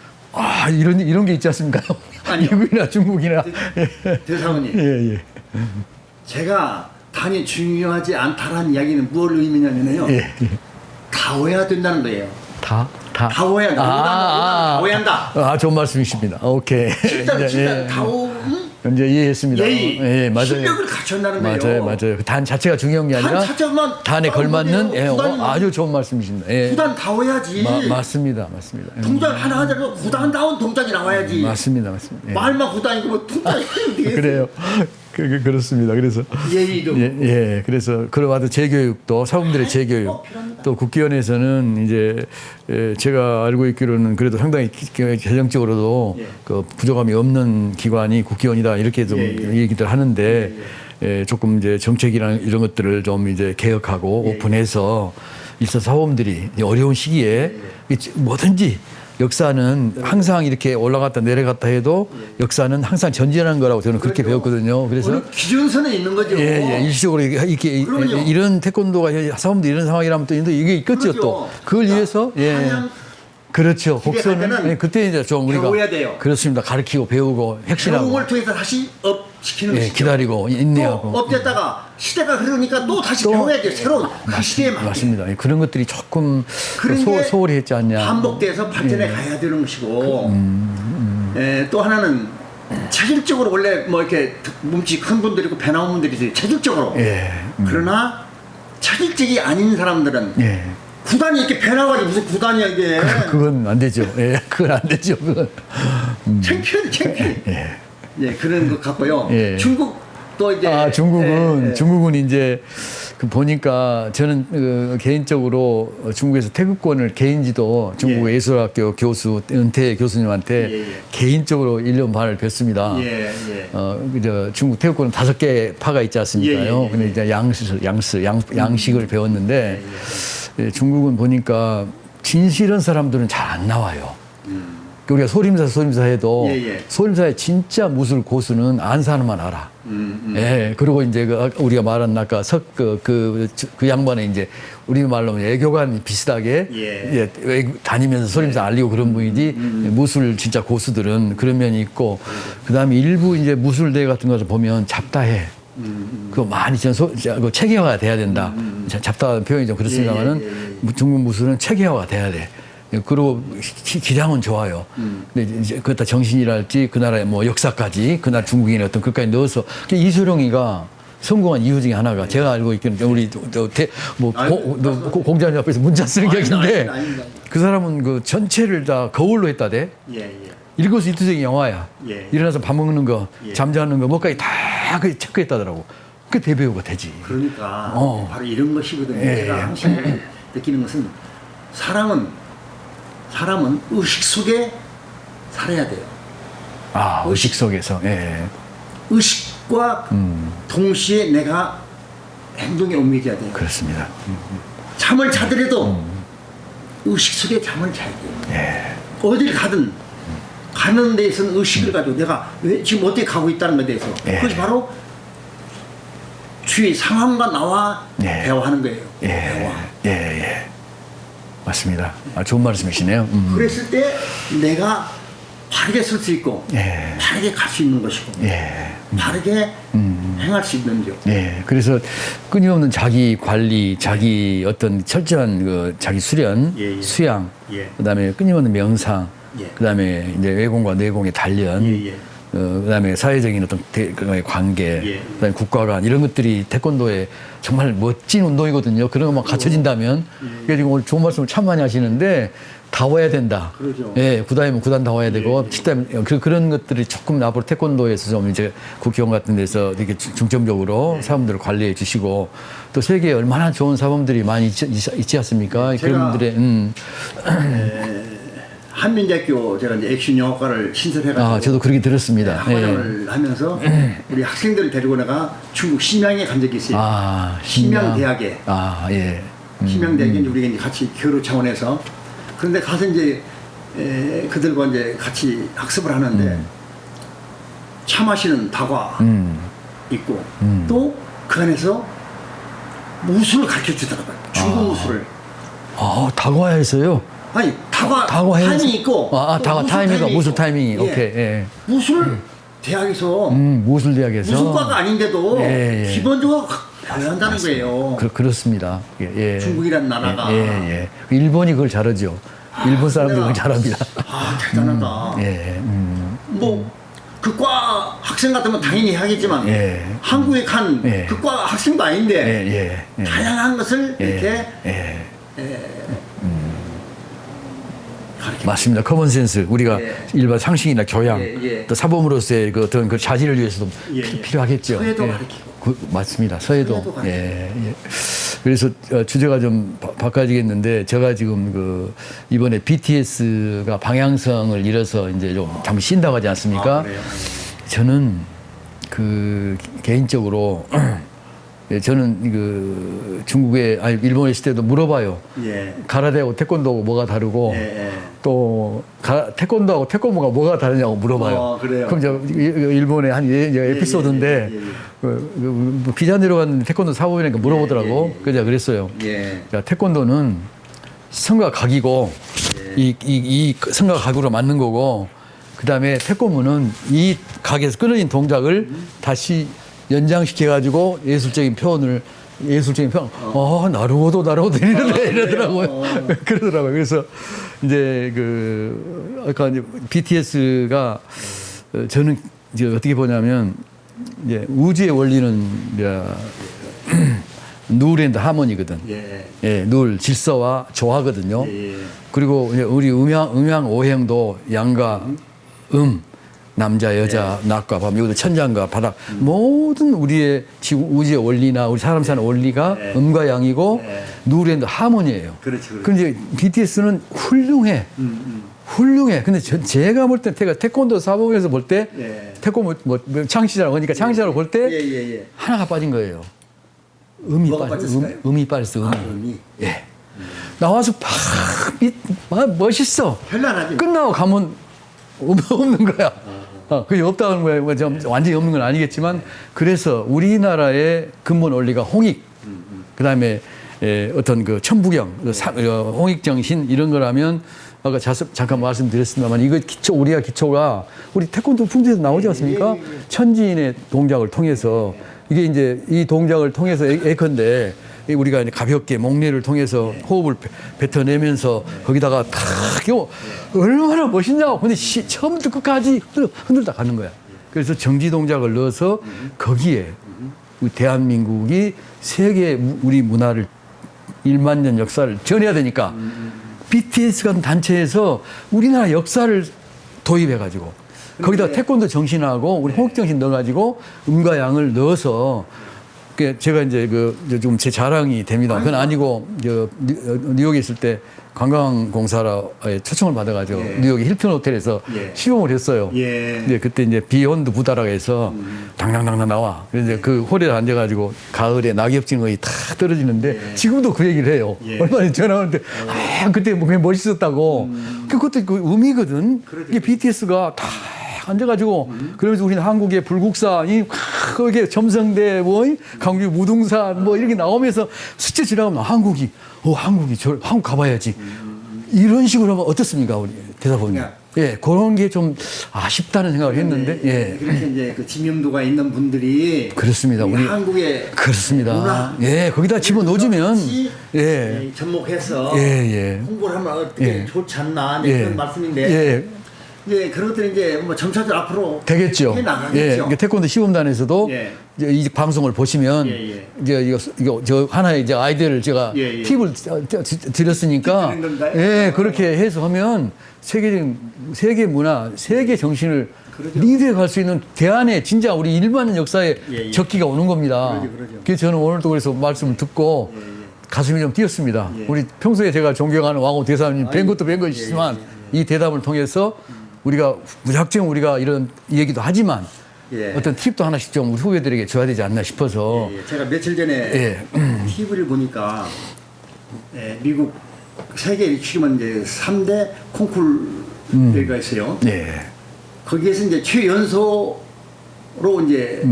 이런 게 있지 않습니까? 아니요. 미국이나 중국이나. 대사원님. 예, 예. 제가 단이 중요하지 않다라는 이야기는 무엇을 의미냐면요. 예, 예. 다 외워야 된다는 거예요. 다. 다 외워야 한다. 다 외워야 한다. 아, 좋은 말씀이십니다. 오케이. 진짜 다 이제 이해했습니다. 예의, 예, 맞아요. 실력을 갖춘다는 거예요. 맞아요. 단 자체가 중요한 게 아니라 단에 걸맞는 아주 좋은 말씀이십니다. 예. 구단 다 외워야지. 맞습니다. 동작 하나 하자고 구단다운 동작이 나와야지. 맞습니다. 예. 말만 구단이고 뭐 동작이 되겠어요. 그래요. 그렇습니다. 그래서 예의도. 예. 그래서 그러와도 재교육도 사범들의 재교육 또 국기원에서는 이제 제가 알고 있기로는 그래도 상당히 재정적으로도 그 부족함이 없는 기관이 국기원이다 이렇게 좀 얘기들 하는데 조금 이제 정책이나 이런 것들을 좀 이제 개혁하고 오픈해서 일선 사범들이 어려운 시기에 뭐든지 역사는 항상 이렇게 올라갔다 내려갔다 해도 역사는 항상 전진하는 거라고 저는 그렇게 배웠거든요. 그래서 기준선에 있는 거죠. 일시적으로 이렇게 이런 태권도가 사범들 이런 상황이라면 또 이게 있겠죠. 또 그걸 위해서 그렇죠. 곡선은 그때 이제 좀 우리가 배워야 돼요. 그렇습니다. 가르치고 배우고 핵심하고 배움을 통해서 다시 업시키는 것이죠. 기다리고 인내하고 또 업됐다가 시대가 흐르니까 또 다시 배워야 돼요. 새로운 그 시대에 맞게. 맞습니다. 그런 것들이 조금 그런 게 소홀히 했지 않냐. 반복돼서 발전해 가야 되는 것이고 또 하나는 체질적으로 원래 뭐 이렇게 몸집이 큰 분들이 있고 배 나온 분들이 있어요. 체질적으로. 그러나 체질적이 아닌 사람들은 구단이 이렇게 배 나가지고 무슨 구단이야 이게. 그건 안 되죠. 그건 안 되죠. 그건. 창피해. 그런 것 같고요. 중국도 이제. 중국은 이제 그 보니까 저는 개인적으로 중국에서 태극권을 개인지도 중국 예술학교 교수 은퇴 교수님한테 개인적으로 1년 반을 뵀습니다. 중국 태극권은 5개 파가 있지 않습니까요? 근데 이제 양식을 배웠는데 중국은 보니까 진실한 사람들은 잘 안 나와요. 우리가 소림사 해도 소림사의 진짜 무술 고수는 안 사람만 알아. 그리고 이제 우리가 말한 아까 그 양반의 이제 우리 말로 애교관 비슷하게 다니면서 소림사 알리고 그런 분이지 무술 진짜 고수들은 그런 면이 있고 그다음에 일부 이제 무술대회 같은 것을 보면 잡다해. 그거 많이 그 체계화가 돼야 된다. 잡다한 표현이 좀 그렇습니다만은 중국 무술은 체계화가 돼야 돼. 그리고 기량은 좋아요. 근데 이제 그것다 정신이랄지 그 나라의 뭐 역사까지 그날 중국인의 어떤 것까지 넣어서 이소룡이가 성공한 이유 중에 하나가 제가 알고 있기는 우리 공자님 앞에서 문자 쓰는 격인데 그 사람은 그 전체를 다 거울로 했다대. 일거수일투족의 영화야. 일어나서 밥 먹는 거, 잠자는 거, 뭐까지 다 그 체크했다더라고. 그 대배우가 되지. 그러니까 바로 이런 것이거든요. 제가 항상 느끼는 것은 사람은 의식 속에 살아야 돼요. 의식 속에서. 의식과 동시에 내가 행동에 옮겨야 돼요. 그렇습니다. 잠을 자더라도 의식 속에 잠을 자야 돼요. 어딜 가든 가는 데에서는 의식을 가지고 내가 왜 지금 어떻게 가고 있다는 것에 대해서 그것이 바로 주위 상황과 나와 대화하는 거예요. 대화. 맞습니다. 좋은 말씀이시네요. 그랬을 때 내가 바르게 설 수 있고 바르게 갈 수 있는 것이고 바르게 행할 수 있는 점. 그래서 끊임없는 자기 관리, 자기 어떤 철저한 그 자기 수련, 수양, 그다음에 끊임없는 명상, 그다음에 이제 외공과 내공의 단련, 그다음에 사회적인 어떤 관계, 그다음에 국가 간 이런 것들이 태권도의 정말 멋진 운동이거든요. 그런 것만 갖춰진다면, 그래서 지금 오늘 좋은 말씀을 참 많이 하시는데 다 와야 된다. 그렇죠. 구단이면 구단 다 와야 되고, 그런 것들이 조금 앞으로 태권도에서 좀 이제 국기원 같은 데서 되게 중점적으로 사람들을 관리해 주시고, 또 세계에 얼마나 좋은 사범들이 많이 있지 않습니까? 그런 분들의 한민대학교 제가 이제 액션 영화과를 신설해가지고 저도 그렇게 들었습니다. 학원을 하면서 우리 학생들을 데리고 내가 중국 심양에 간 적이 있어요. 심양대학에. 심양대학에 이제 우리가 이제 같이 교류 차원에서 그런데 가서 이제 그들과 이제 같이 학습을 하는데 차 마시는 다과 있고 또 그 안에서 무술을 가르쳐 주더라고요. 중국 무술을. 다과에서요? 아니 다과 해야지. 타이밍이 있고 다과 타이밍이 무술 타이밍이 예. 오케이. 예. 무술 대학에서 무술대학에서 무술과가 아닌데도 예. 기본적으로 배운다는 거예요. 그렇습니다. 예. 중국이란 나라가. 예. 일본이 그걸 잘하죠. 일본 사람들이 그걸 잘합니다. 대단하다. 뭐 그 과 학생 같으면 당연히 하겠지만 한국에 간 그 과 학생도 아닌데 다양한 것을 이렇게 맞습니다. 커먼 센스 우리가 일반 상식이나 교양 또 사범으로서의 그 어떤 그 자질을 위해서도 필요하겠죠. 서예도 가르치고. 맞습니다. 서예도. 그래서 주제가 좀 바꿔지겠는데 제가 지금 그 이번에 BTS가 방향성을 잃어서 이제 좀 잠시 쉰다고 하지 않습니까? 저는 그 개인적으로 저는 그 중국에 아니 일본에 있을 때도 물어봐요. 가라데하고 태권도하고 뭐가 다르고 또 태권도하고 태권도가 뭐가 다르냐고 물어봐요. 그럼 저 일본의 한 에피소드인데 그 기자 내려갔는데 태권도 사범이니까 물어보더라고. 그래서 그랬어요. 야, 태권도는 성과 각이고 이 성과 각으로 맞는 거고 그다음에 태권도는 이 각에서 끊어진 동작을 다시 연장시켜가지고 예술적인 표현, 나루고도 이러더라고요. 그러더라고요. 그래서 이제 아까 이제 BTS가 저는 이제 어떻게 보냐면 이제 우주의 원리는 이제 누울 앤드 하모니거든. 누울 질서와 조화거든요. 그리고 우리 음양 오행도 양과 남자, 여자, 낮과 밤, 여기도 천장과 바닥 모든 우리의 우주의 원리나 우리 사람 사는 원리가 음과 양이고 누울앤드 하모니예요. 그런데 BTS는 훌륭해. 훌륭해. 근데 제가 볼 때 태권도 사범에서 볼 때 태권도 뭐 창시자라고 그러니까 창시자로 볼 때 하나가 빠진 거예요. 음이 빠졌어. 음이. 나와서 멋있어. 현란하지. 끝나고 가면 없는 거야. 그게 없다는 거예요. 완전히 없는 건 아니겠지만 그래서 우리나라의 근본 원리가 홍익, 그다음에 어떤 그 천부경, 홍익 정신 이런 거라면 아까 잠깐 말씀드렸습니다만 이거 우리가 기초가 우리 태권도 풍지에서 나오지 않습니까? 천지인의 동작을 통해서 이게 이제 이 동작을 통해서 예컨대 우리가 이제 가볍게 목례를 통해서 호흡을 뱉어내면서 거기다가 탁 얼마나 멋있냐고. 근데 처음부터 끝까지 흔들다 가는 거야. 그래서 정지 동작을 넣어서 거기에 대한민국이 세계 우리 문화를 1만 년 역사를 전해야 되니까 BTS 같은 단체에서 우리나라 역사를 도입해가지고 거기다 태권도 정신하고 우리 홍익 정신 넣어가지고 음과 양을 넣어서 제가 이제 좀 제 자랑이 됩니다. 그건 아니고 뉴욕에 있을 때 관광공사라에 초청을 받아가지고 뉴욕 힐튼 호텔에서 시범을 했어요. 근데 그때 이제 비욘드 부다라고 해서 당당당당 나와. 그래서 그 홀에 앉아가지고 가을에 낙엽 지는 거이 탁 떨어지는데 지금도 그 얘기를 해요. 얼마 전에 전화 오는데 그때 뭐 그냥 멋있었다고. 그것도 그 의미거든. 이게 BTS가 다 앉아가지고 그러면서 우리는 한국의 불국사이 거기에 점성대 뭐 강주 무등산 뭐 이렇게 나오면서 스쳐 지나가면 한국 가봐야지 이런 식으로 하면 어떻습니까 우리 대답하면 그런 게 좀 아쉽다는 생각을 했는데 그렇게 이제 그 지명도가 있는 분들이 그렇습니다 우리 한국의 그렇습니다 문화 거기다 집어 넣어주면 접목해서 홍보를 하면 어떻게 좋지 않나 그런 말씀인데. 그런 것들이 이제 뭐 점차적으로 앞으로 되겠죠. 나가겠죠. 태권도 시범단에서도 이 방송을 보시면 이제 이거 저 하나의 이제 아이디어를 제가 팁을 드렸으니까 그렇게 해서 하면 세계 문화, 세계 정신을 리드해 갈 수 있는 대안에 진짜 우리 1만 년 역사에 적기가 오는 겁니다. 그래서 저는 오늘도 그래서 말씀을 듣고 가슴이 좀 뛰었습니다. 우리 평소에 제가 존경하는 왕호 대사님 뵌 것도 뵌 것이지만 이 대담을 통해서 우리가 무작정 우리가 이런 얘기도 하지만 어떤 팁도 하나씩 좀 우리 후배들에게 줘야 되지 않나 싶어서 제가 며칠 전에 TV를 보니까 미국 세계 치면 이제 3대 콩쿨대가 있어요. 거기에서 이제 최연소로 이제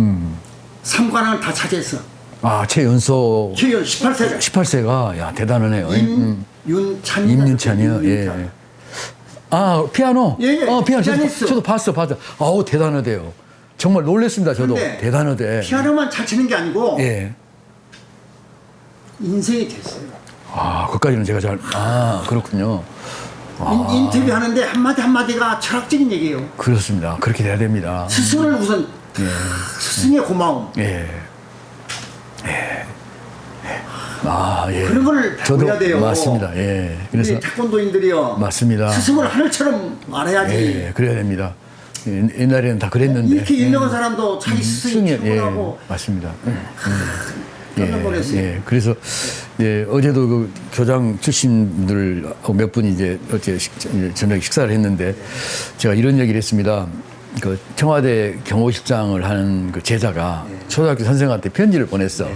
3관왕을 다 차지했어. 아, 최연소 최연 18세가 18세가 야 대단하네요. 임윤찬. 임윤찬이요. 예. 아 피아노. 예, 예. 피아노. 피아니스트. 저도 봤어. 아우 대단하대요. 정말 놀랬습니다. 저도 근데 대단하대. 피아노만 잘 치는 게 아니고 예. 인생이 됐어요. 아 그까지는 제가 그렇군요. 인터뷰 하는데 한마디 한마디가 철학적인 얘기예요. 그렇습니다. 그렇게 돼야 됩니다. 스승을 우선 스승의 고마움. 예. 아, 예. 그런 걸 저도 배워야 돼요. 맞습니다. 예. 그래서 우리 태권도인들이요. 맞습니다. 스승을 하늘처럼 알아야지. 예, 그래야 됩니다. 옛날에는 다 그랬는데. 이렇게 유명한 사람도 자기 스승이 최고라고. 맞습니다. 깜짝 놀랐어요. 예, 그래서 어제도 그 교장 출신들하고 몇 분이 이제 어제 저녁 식사를 했는데 제가 이런 얘기를 했습니다. 그 청와대 경호실장을 하는 그 제자가 초등학교 선생한테 편지를 보냈어.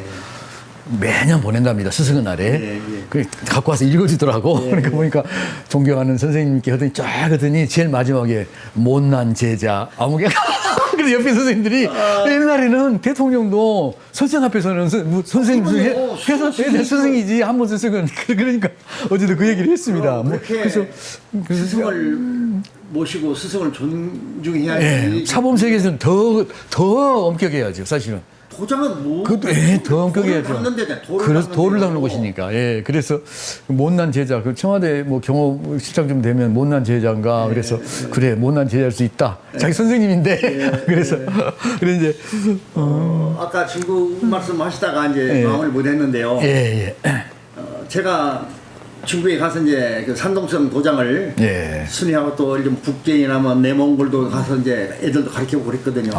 매년 보낸답니다. 스승의 날에. 그 갖고 와서 읽어주더라고. 그러니까 보니까 존경하는 선생님께 하더니 쫙 하더니 제일 마지막에 못난 제자 아무개. 그래서 옆에 선생님들이 옛날에는 대통령도 선생 앞에서는 선생님 회사 스승이지 한 번 스승은 그러니까 어제도 그 얘기를 했습니다. 그래서 스승을 모시고 스승을 존중해야지. 사범 세계에서는 더 엄격해야죠. 사실은. 도장은 뭐? 더 엄격해야죠. 돌을 닦는 곳이니까. 예, 그래서 못난 제자, 그 청와대 뭐 경호실장 좀 되면 못난 제자인가. 그래서 그래 못난 제자일 수 있다. 자기 선생님인데. 그래서 이제 아까 중국 말씀하시다가 이제 마무리 못했는데요. 제가 중국에 가서 이제 그 산동성 도장을 순회하고 또 좀 북경이나 뭐 내몽골도 가서 이제 애들도 가르치고 그랬거든요.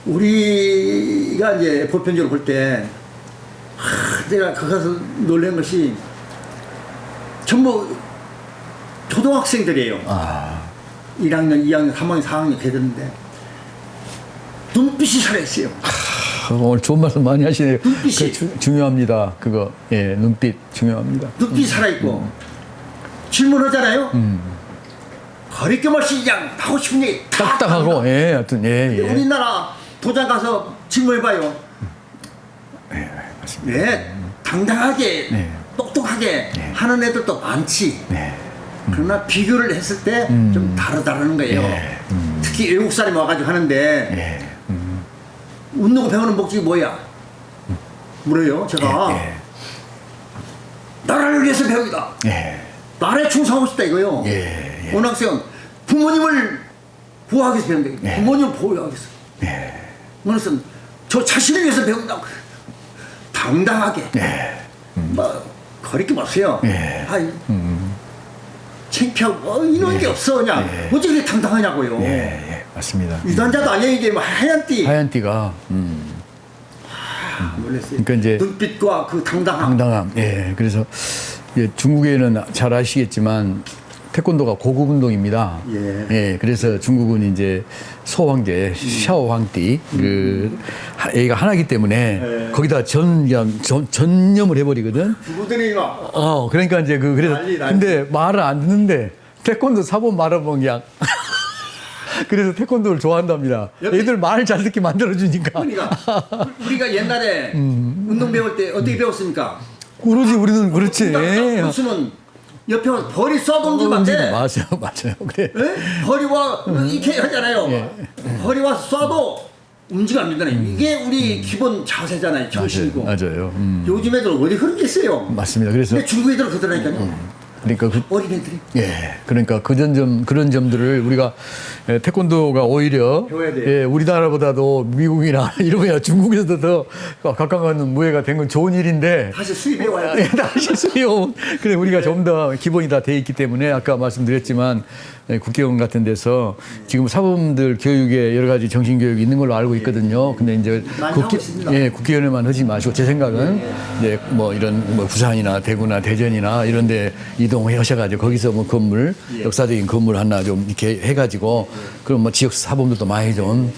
우리가 이제 보편적으로 볼 때, 내가 그 가서 놀란 것이 전부 초등학생들이에요. 1학년, 2학년, 3학년, 4학년 걔들인데 눈빛이 살아있어요. 오늘 좋은 말씀 많이 하시네요. 눈빛이 중요합니다. 그거 눈빛 중요합니다. 눈빛이 살아있고 질문하잖아요. 가르쳐 마시 양 하고 싶은 얘기 딱딱하고 하여튼 우리나라 도장 가서 질문해봐요. 맞습니다. 당당하게 똑똑하게 하는 애들도 많지. 그러나 비교를 했을 때 좀 다르다는 거예요. 특히 외국 사람이 와가지고 하는데 웃는 거 배우는 목적이 뭐야? 물어요. 제가 나라를 위해서 배우기다. 나라에 충성하고 싶다 이거요. 원학생은 부모님을 보호하기 위해서 배운다. 부모님을 보호하기 위해서. 그래서 저 자신을 위해서 배운다. 당당하게. 가르쳐 보세요. 창피하고 이런 게 없어 그냥. 어떻게 그렇게 당당하냐고요. 맞습니다. 유단자도 아니에요. 이게 뭐 하얀 띠가. 놀랐어요. 그러니까 이제 눈빛과 그 당당함. 그래서 중국에는 잘 아시겠지만 태권도가 고급 운동입니다. 그래서 중국은 이제 소황제 샤오황띠 그 애가 하나이기 때문에 거기다 전념을 해버리거든. 부부들이 막. 그러니까 이제 그래서 난리. 근데 말을 안 듣는데 태권도 사본 말아본 그냥. 그래서 태권도를 좋아한답니다. 애들 말 잘 듣게 만들어주니까. 그러니까 우리가 옛날에 운동 배울 때 어떻게 배웠습니까? 그러지 우리는 그렇지. 무슨은 옆에 와서 벌이 쏴던지면 안 돼. 맞아요. 그래. 벌이 와 이렇게 하잖아요. 벌이 와서 쏴도 움직이면 안 된다네. 이게 우리 기본 자세잖아요. 정신이고. 맞아요. 요즘 애들 어디 그런 게 있어요. 맞습니다. 그래서 근데 중국 애들은 그러니까요. 그러니까 어린애들이. 그러니까 그런 점들을 우리가 태권도가 오히려 배워야 돼요. 우리나라보다도 미국이나 이러면 중국에서도 더 가까운 무예가 된 건 좋은 일인데 다시 수입해 와야 돼. 다시 수요. 그래 우리가 좀 더 기본이 다 돼 있기 때문에 아까 말씀드렸지만 국회의원 같은 데서 지금 사범들 교육에 여러 가지 정신 교육이 있는 걸로 알고 있거든요. 근데 이제 국회의원에만 하지 마시고 제 생각은 이제 뭐 이런 뭐 부산이나 대구나 대전이나 이런데 이동해 하셔가지고 거기서 뭐 건물 역사적인 건물 하나 좀 이렇게 해가지고 그럼 뭐 지역 사범들도 많이 좀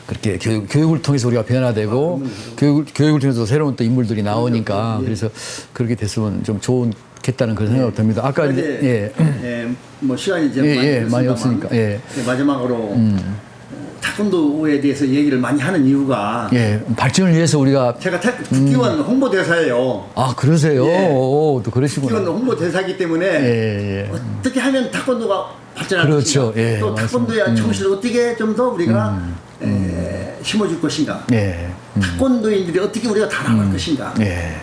그렇게 교육을 통해서 우리가 변화되고 교육을 통해서 새로운 또 인물들이 나오니까 그래서 그렇게 됐으면 좀 좋겠다는 그런 생각이 듭니다. 아까 이제 뭐 시간이 이제 많이 없으니까 마지막으로 태권도에 대해서 얘기를 많이 하는 이유가 예, 발전을 위해서 우리가 제가 국기원 홍보대사예요. 아 그러세요? 예. 오, 또 그러시구나. 국기원 홍보대사이기 때문에 예. 어떻게 하면 태권도가 발전할 그렇죠. 것인가, 예, 또 태권도의 정신을 어떻게 좀 더 우리가 심어줄 것인가, 예. 태권도인들이 어떻게 우리가 달아갈 것인가, 예.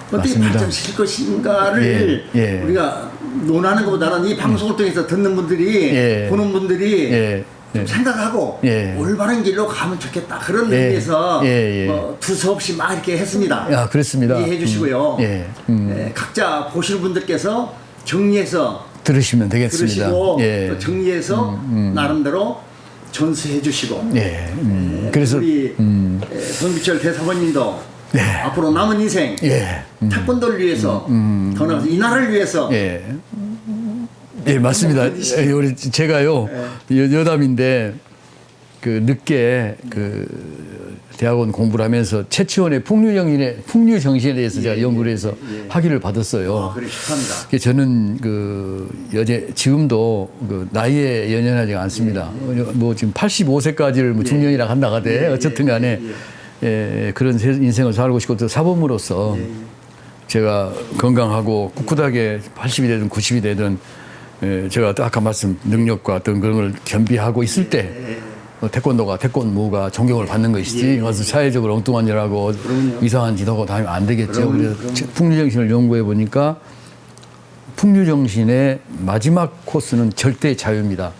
어떻게 맞습니다. 발전시킬 것인가를 예, 예. 우리가 논하는 것보다는 이 방송을 통해서 듣는 분들이 예. 보는 분들이 예. 좀 생각하고 예. 올바른 길로 가면 좋겠다 그런 예. 의미에서 예, 예. 뭐 두서없이 막 이렇게 했습니다. 야, 그렇습니다. 이해해 주시고요. 예. 각자 보시는 분들께서 정리해서 들으시면 되겠습니다. 들으시고 예. 또 정리해서 나름대로 전수해 주시고 예. 그래서 우리 정비철 대사관님도 네. 앞으로 남은 인생 예. 태권도를 위해서 더 나아가서 이 나라를 위해서 예. 예, 맞습니다. 예, 우리 제가요 여담인데 그 늦게 그 대학원 공부를 하면서 최치원의 풍류 정신에 대해서 제가 연구를 해서 학위를 받았어요. 그래 축하합니다. 그래서 저는 그 지금도 그 나이에 연연하지 않습니다. 뭐 지금 85세까지를 뭐 중년이라 한다 하되 어쨌든 간에 그런 인생을 살고 싶고 또 사범으로서 제가 건강하고 꿋꿋하게 80이 되든 90이 되든 제가 아까 말씀 능력과 어떤 그런 걸 겸비하고 있을 때 태권도가 태권무가 존경을 받는 것이지 그래서 사회적으로 엉뚱한 일하고 이상한 지도고 다니면 안 되겠죠. 그래서 풍류정신을 연구해 보니까 풍류정신의 마지막 코스는 절대 자유입니다.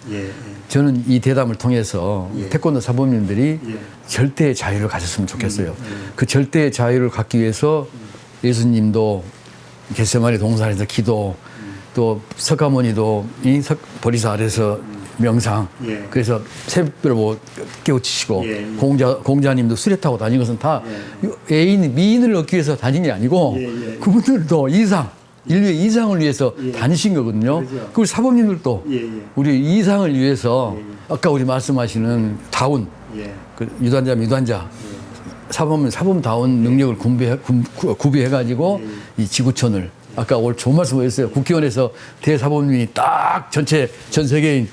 저는 이 대담을 통해서 태권도 사범님들이 절대의 자유를 가졌으면 좋겠어요. 그 절대의 자유를 갖기 위해서 예수님도 겟세마네 동산에서 기도, 또 석가모니도 이 보리사 아래서 명상, 그래서 새벽별 뭐 깨우치시고 공자님도 수레 타고 다닌 것은 다 미인을 얻기 위해서 다닌 게 아니고 그분들도 인류의 이상을 위해서 다니신 거거든요. 그리고 사범님들도 우리 이상을 위해서 아까 우리 말씀하시는 다운, 그 유단자, 사범다운 능력을 구비해가지고 이 지구촌을 아까 오늘 좋은 말씀 하셨어요. 국회의원에서 대사범님이 딱 전 세계인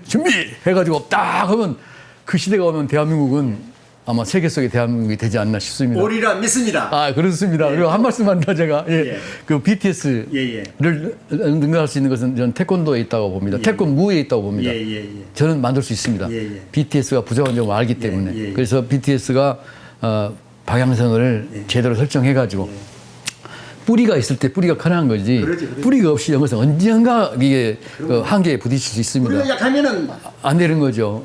준비해가지고 딱 하면 그 시대가 오면 대한민국은 아마 세계 속의 대한민국이 되지 않나 싶습니다. 오리라 믿습니다. 아, 그렇습니다. 그리고 한 말씀만 더 제가 그 BTS를 능가할 수 있는 것은 저는 태권도에 있다고 봅니다. 태권무에 있다고 봅니다. 저는 만들 수 있습니다. BTS가 부족한 점을 알기 때문에. 그래서 BTS가 방향성을 제대로 설정해가지고 뿌리가 있을 때 뿌리가 커나는 거지. 그렇지. 뿌리가 없이 연 것은 언젠가 이게 한계에 부딪힐 수 있습니다. 뿌리가 약하면은 안 되는 거죠.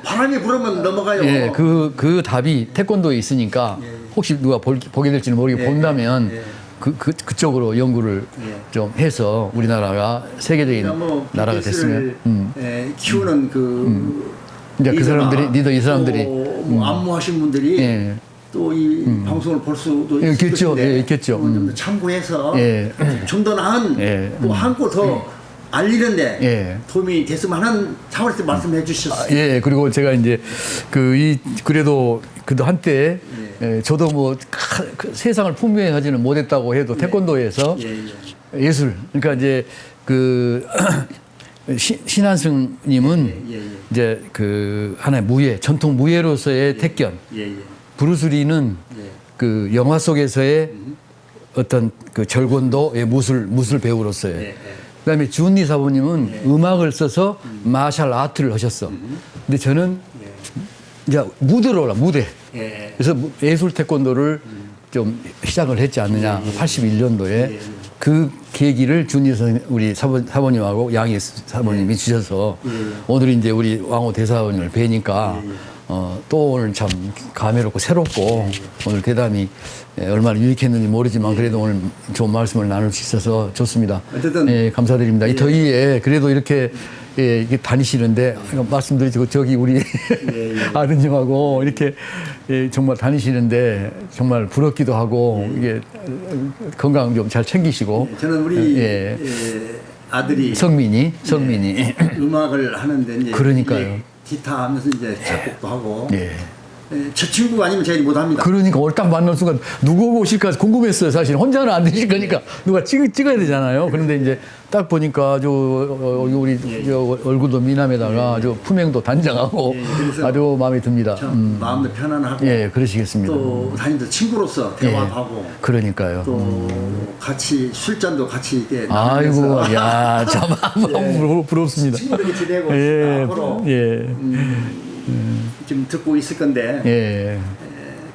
바람이 불으면 넘어가요. 예, 그 답이 태권도에 있으니까 혹시 누가 보게 될지는 모르게 본다면 그쪽으로 연구를 좀 해서 우리나라가 세계적인 나라가 됐으면 키우는 이제 그 사람들이 리더 이 사람들이 뭐 안무하신 분들이 또 이 방송을 볼 수도 있겠죠. 있겠죠. 좀 더 참고해서 좀 더 나은 또 한 코 더 알리는데 도움이 됐으면 하는 차원에서 말씀해 주셨어요. 그리고 제가 이제 그래도 한때 저도 뭐 세상을 풍미하지는 못했다고 해도 태권도에서 예술, 그러니까 이제 신한승님은 이제 하나의 무예, 전통 무예로서의 택견. 브루스리는 그 영화 속에서의 어떤 그 절권도의 무술 배우로서의. 그다음에 주은리 사부님은 음악을 써서 마샬 아트를 하셨어. 근데 저는 이제 무대. 그래서 예술 태권도를 좀 시작을 했지 않느냐. 81년도에 그 계기를 준리 우리 사모님하고 양희 사모님이 주셔서 오늘 이제 우리 왕호 대사원을 뵈니까 또 오늘 참 감회롭고 새롭고 오늘 대담이 얼마나 유익했는지 모르지만 그래도 오늘 좋은 말씀을 나눌 수 있어서 좋습니다. 어쨌든 감사드립니다. 이 더위에 그래도 이렇게 다니시는데 말씀드리고 저기 우리 아드님하고 이렇게 정말 다니시는데 정말 부럽기도 하고 이게 건강 좀 잘 챙기시고 저는 우리 아들이 성민이 음악을 하는데 이제 그러니까요. 기타 하면서 이제 작곡도 하고 저 친구가 아니면 저희 못합니다. 그러니까 오늘 딱 만난 순간 누구 오실까 궁금했어요. 사실 혼자는 안 되실 거니까 누가 찍어야 되잖아요. 그런데 이제 딱 보니까 우리 저 얼굴도 미남에다가 저 품행도 단장하고 그래서 아주 마음에 듭니다. 참 마음도 편안하고 예, 그러시겠습니다. 또 다니면서 친구로서 대화도 하고 그러니까요. 또 같이 술잔도 같이 이렇게 아이고, 나누면서 야, 참 부럽습니다. 친구들이 지내고 예, 앞으로 예, 지금 듣고 있을 건데 예.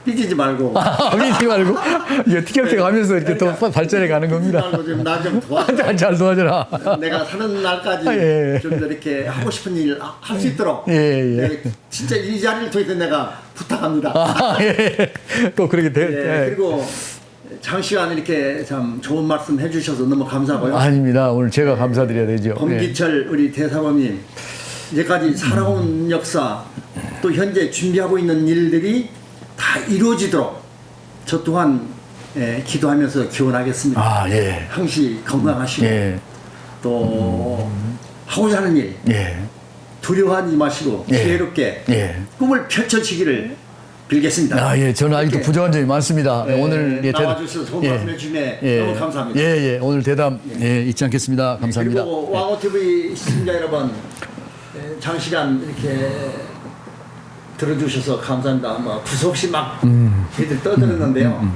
삐지지 말고 믿지 말고 이게 티격태 가면서 이렇게 또 발전해 가는 겁니다. 나 좀 도와줘. 잘 도와줘라. 내가 사는 날까지 예. 좀 더 이렇게 하고 싶은 일 할 수 있도록 예. 내가 진짜 이 자리를 통해서 내가 부탁합니다. 예. 또 그렇게 돼. 예, 예. 그리고 장시간 이렇게 참 좋은 말씀 해주셔서 너무 감사하고요. 아닙니다. 오늘 제가 감사드려야 되죠. 범기철 우리 대사범님 이제까지 살아온 역사 또 현재 준비하고 있는 일들이 다 이루어지도록 저 또한 기도하면서 기원하겠습니다. 아, 예. 항시 건강하시고 예. 또 하고자 하는 일 예. 두려워하지 마시고 예. 지혜롭게 예. 꿈을 펼쳐지기를 빌겠습니다. 아, 예. 저는 아직도 이렇게, 부족한 점이 많습니다. 오늘 나와주셔서 좋은 말씀해 주시네 너무 감사합니다. 예, 예. 오늘 대담 잊지 않겠습니다. 감사합니다. 그리고 왕호 TV 시청자 여러분 장시간 이렇게 들어주셔서 감사합니다. 뭐 두서없이 막 저희들 떠들었는데요.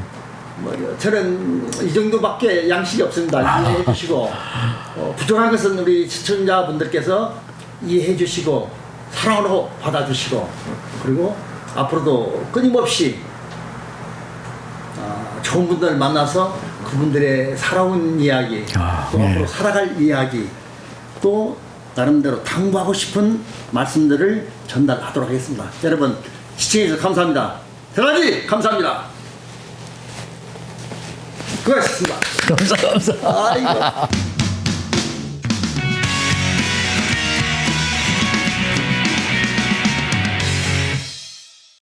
뭐 저는 이 정도밖에 양식이 없습니다. 이해해 주시고 부족한 것은 우리 시청자분들께서 이해해 주시고 사랑으로 받아주시고 그리고 앞으로도 끊임없이 좋은 분들 만나서 그분들의 살아온 이야기 또 예. 앞으로 살아갈 이야기 또 나름대로 당부하고 싶은 말씀들을 전달하도록 하겠습니다. 여러분 시청해주셔서 감사합니다. 대단히 감사합니다. 수고하셨습니다. 감사. 아이고.